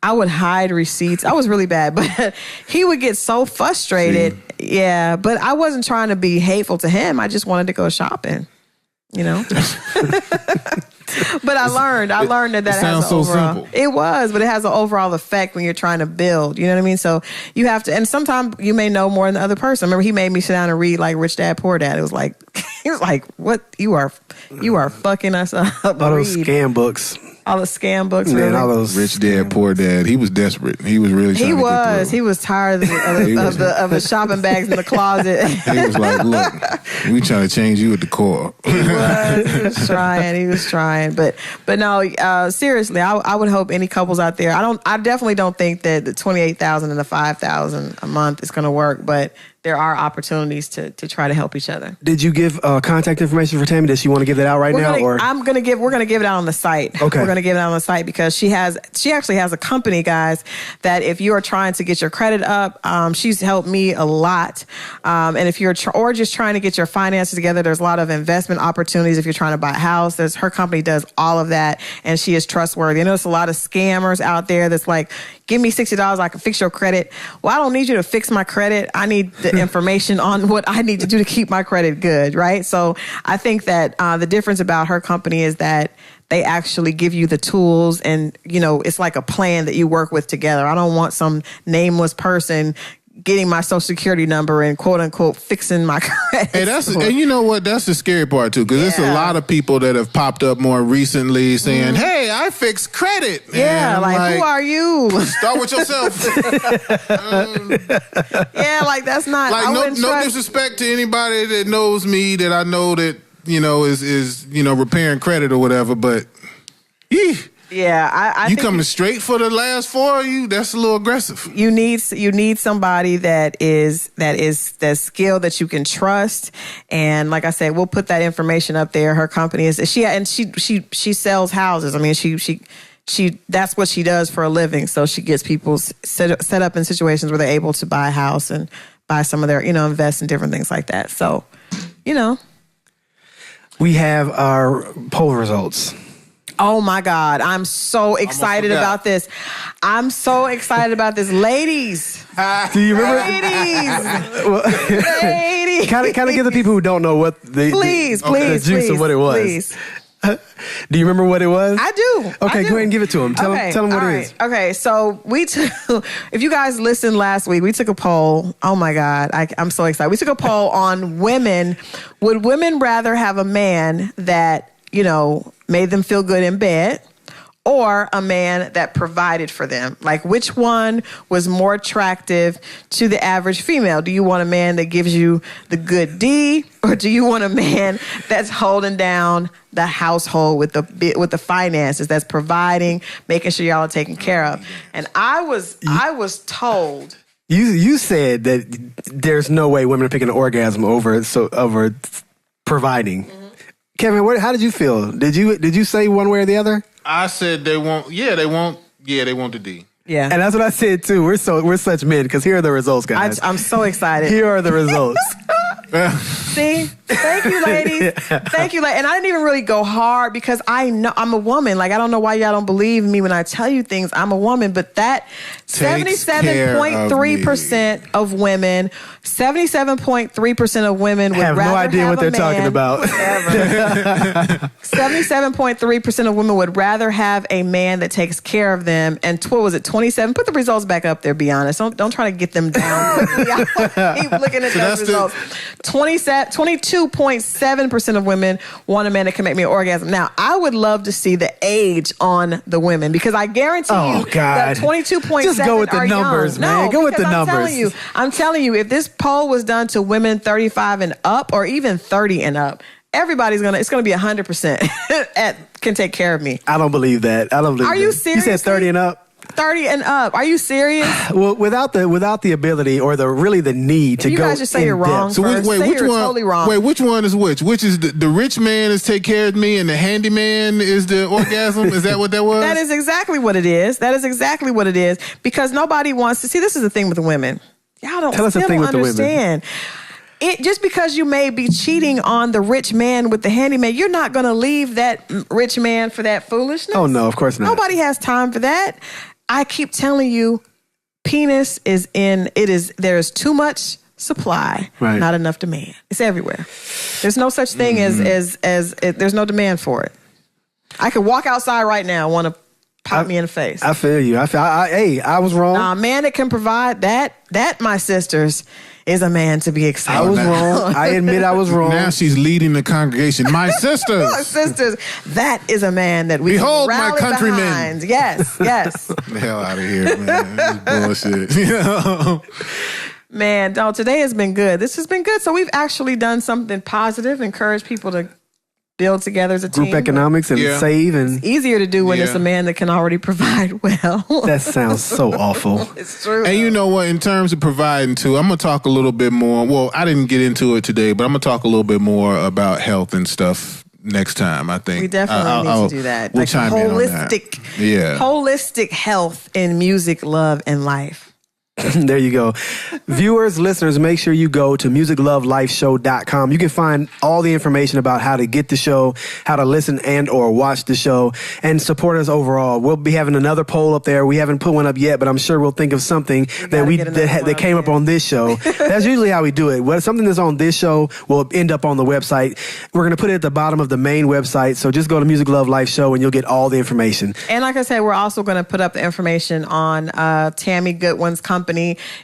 I would hide receipts. I was really bad, but he would get so frustrated. Yeah, but I wasn't trying to be hateful to him. I just wanted to go shopping. You know, but I learned that has sounds an so overall. simple. It was, but it has an overall effect when you're trying to build. You know what I mean? So you have to, and sometimes you may know more than the other person. Remember, he made me sit down and read like Rich Dad Poor Dad. It was like he was like, "What you are fucking us up." All those scam books. All the scam books, Man, really. all those Rich Dad, Poor Dad. He was desperate. He was really trying to get through. He was tired of the shopping bags in the closet. He was like, look, we trying to change you at the core. He was trying. But no, seriously, I would hope any couples out there, I definitely don't think that the $28,000 and the $5,000 a month is going to work, but there are opportunities to try to help each other. Did you give contact information for Tammy? Does she want to give that out now? We're gonna give it out on the site. Okay. We're gonna give it out on the site because she actually has a company, guys, that if you are trying to get your credit up, she's helped me a lot. And if you're or just trying to get your finances together, there's a lot of investment opportunities. If you're trying to buy a house, her company does all of that, and she is trustworthy. I know there's a lot of scammers out there that's like, give me $60, I can fix your credit. Well, I don't need you to fix my credit. I need the information on what I need to do to keep my credit good, right? So I think that the difference about her company is that they actually give you the tools and, it's like a plan that you work with together. I don't want some nameless person getting my social security number and quote unquote fixing my credit. And you know what? That's the scary part too, because there's a lot of people that have popped up more recently saying, "Hey, I fix credit." Yeah, like who are you? Start with yourself. Yeah, like that's not like no disrespect to anybody that knows me that I know that is repairing credit or whatever, but yeah, I you think coming straight for the last four of you? That's a little aggressive. You need somebody that's skilled, that you can trust. And like I said, we'll put that information up there. Her company is she sells houses. I mean, she that's what she does for a living. So she gets people set up in situations where they're able to buy a house and buy some of their, invest in different things like that. So, we have our poll results. Oh my God, I'm so excited about this. I'm so excited about this. Ladies. Do you remember? Ladies. Kind of give the people who don't know what the juice of what it was. Please. Do you remember what it was? I do. Okay, go ahead and give it to them. Tell them what it is. Okay, so if you guys listened last week, we took a poll. Oh my God, I'm so excited. We took a poll on women. Would women rather have a man that, made them feel good in bed, or a man that provided for them? Like, which one was more attractive to the average female? Do you want a man that gives you the good D, or do you want a man that's holding down the household with the finances, that's providing, making sure y'all are taken care of? And I was told. You said that there's no way women are picking an orgasm over providing. Mm-hmm. Kevin, how did you feel? Did you say one way or the other? I said they want the D. Yeah. And that's what I said too. We're such men, because here are the results, guys. I'm so excited. Here are the results. See? Thank you, ladies. Thank you. And I didn't even really go hard because I know I'm a woman. Like, I don't know why y'all don't believe me when I tell you things. I'm a woman. But that 77.3% of women, 77.3% of women would rather have no idea what they're talking about. 77.3% of women would rather have a man that takes care of them. And what was it, 27? Put the results back up there, be honest. Don't try to get them down quickly. Keep looking at those results. 22.7% of women want a man that can make me an orgasm. Now, I would love to see the age on the women, because I guarantee you that 22.7 just go with the numbers, young. man. No, go with the numbers. I'm telling you, if this poll was done to women 35 and up, or even 30 and up, it's gonna be 100% can take care of me. I don't believe that. Are you serious? You said 30 and up? 30 and up. Are you serious? Well, without the ability or the need to go. You guys just say you're wrong. So which one? Totally wrong. Wait, which one is which? Which is the rich man is take care of me, and the handyman is the orgasm? Is that what that was? That is exactly what it is. Because nobody wants to see. This is the thing with the women. Y'all don't understand. It just because you may be cheating on the rich man with the handyman, you're not going to leave that rich man for that foolishness. Oh no, of course not. Nobody has time for that. I keep telling you, penis is in. There is too much supply, Right. not enough demand. It's everywhere. There's no such thing as there's no demand for it. I could walk outside right now, want to pop me in the face. I feel you. I was wrong. A man that can provide that, my sisters, is a man to be excited. I was wrong. I admit I was wrong. Now she's leading the congregation. My sisters. My sisters, that is a man that we Behold can my rally countrymen. behind. Yes, yes. The hell out of here, man. This is bullshit. You know? Man, no, today has been good. This has been good. So we've actually done something positive, encourage people to build together as a Group team. economics and Yeah. save and Easier to do when it's Yeah. a man that can already provide well. that sounds so awful. It's true. And you know what? In terms of providing too, I'm gonna talk a little bit more. Well, I didn't get into it today, but I'm gonna talk a little bit more about health and stuff next time. I think We definitely need to do that. We'll Like chime in on that. holistic health in music, love, and life. There you go. Viewers, listeners, make sure you go to musiclovelifeshow.com. You can find all the information about how to get the show, how to listen and or watch the show, and support us overall. We'll be having another poll up there. We haven't put one up yet, but I'm sure we'll think of something that came up on this show. That's usually how we do it. Well, something that's on this show will end up on the website. We're going to put it at the bottom of the main website, so just go to Music Love Life Show and you'll get all the information. And like I said, we're also going to put up the information on Tammy Goodwin's company.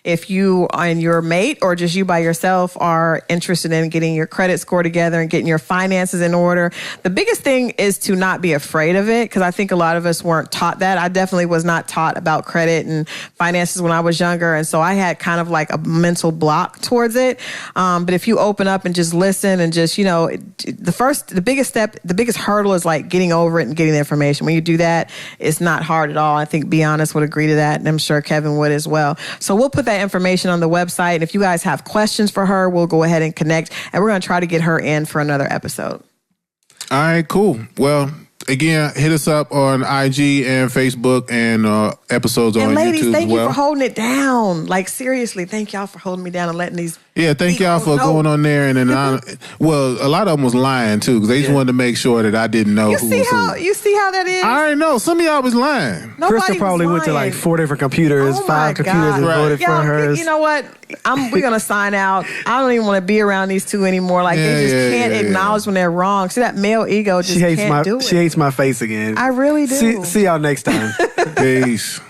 If you and your mate or just you by yourself are interested in getting your credit score together and getting your finances in order, the biggest thing is to not be afraid of it, because I think a lot of us weren't taught that. I definitely was not taught about credit and finances when I was younger, and so I had kind of like a mental block towards it. But if you open up and just listen and just, you know, the biggest hurdle is like getting over it and getting the information. When you do that, it's not hard at all. I think Be Honest would agree to that, and I'm sure Kevin would as well. So we'll put that information on the website. And if you guys have questions for her, we'll go ahead and connect, and we're going to try to get her in for another episode. All right, cool. Well, again, hit us up on IG and Facebook and episods on And ladies, YouTube thank as well. you for holding it down. Like, seriously, thank y'all for holding me down and letting these. Yeah, thank y'all for going on there and well, a lot of them was lying too, because they just wanted to make sure that I didn't know You who see was how who. you see how that is? I already know some of y'all was lying. Nobody Christal probably was went to like lying. 4 different computers, Oh 5 my computers and God. voted for Y'all, hers. You know what? We're gonna sign out. I don't even want to be around these two anymore. Like they just can't acknowledge when they're wrong. See, that male ego just can't do it. She hates my face again. I really do. See y'all next time. Peace.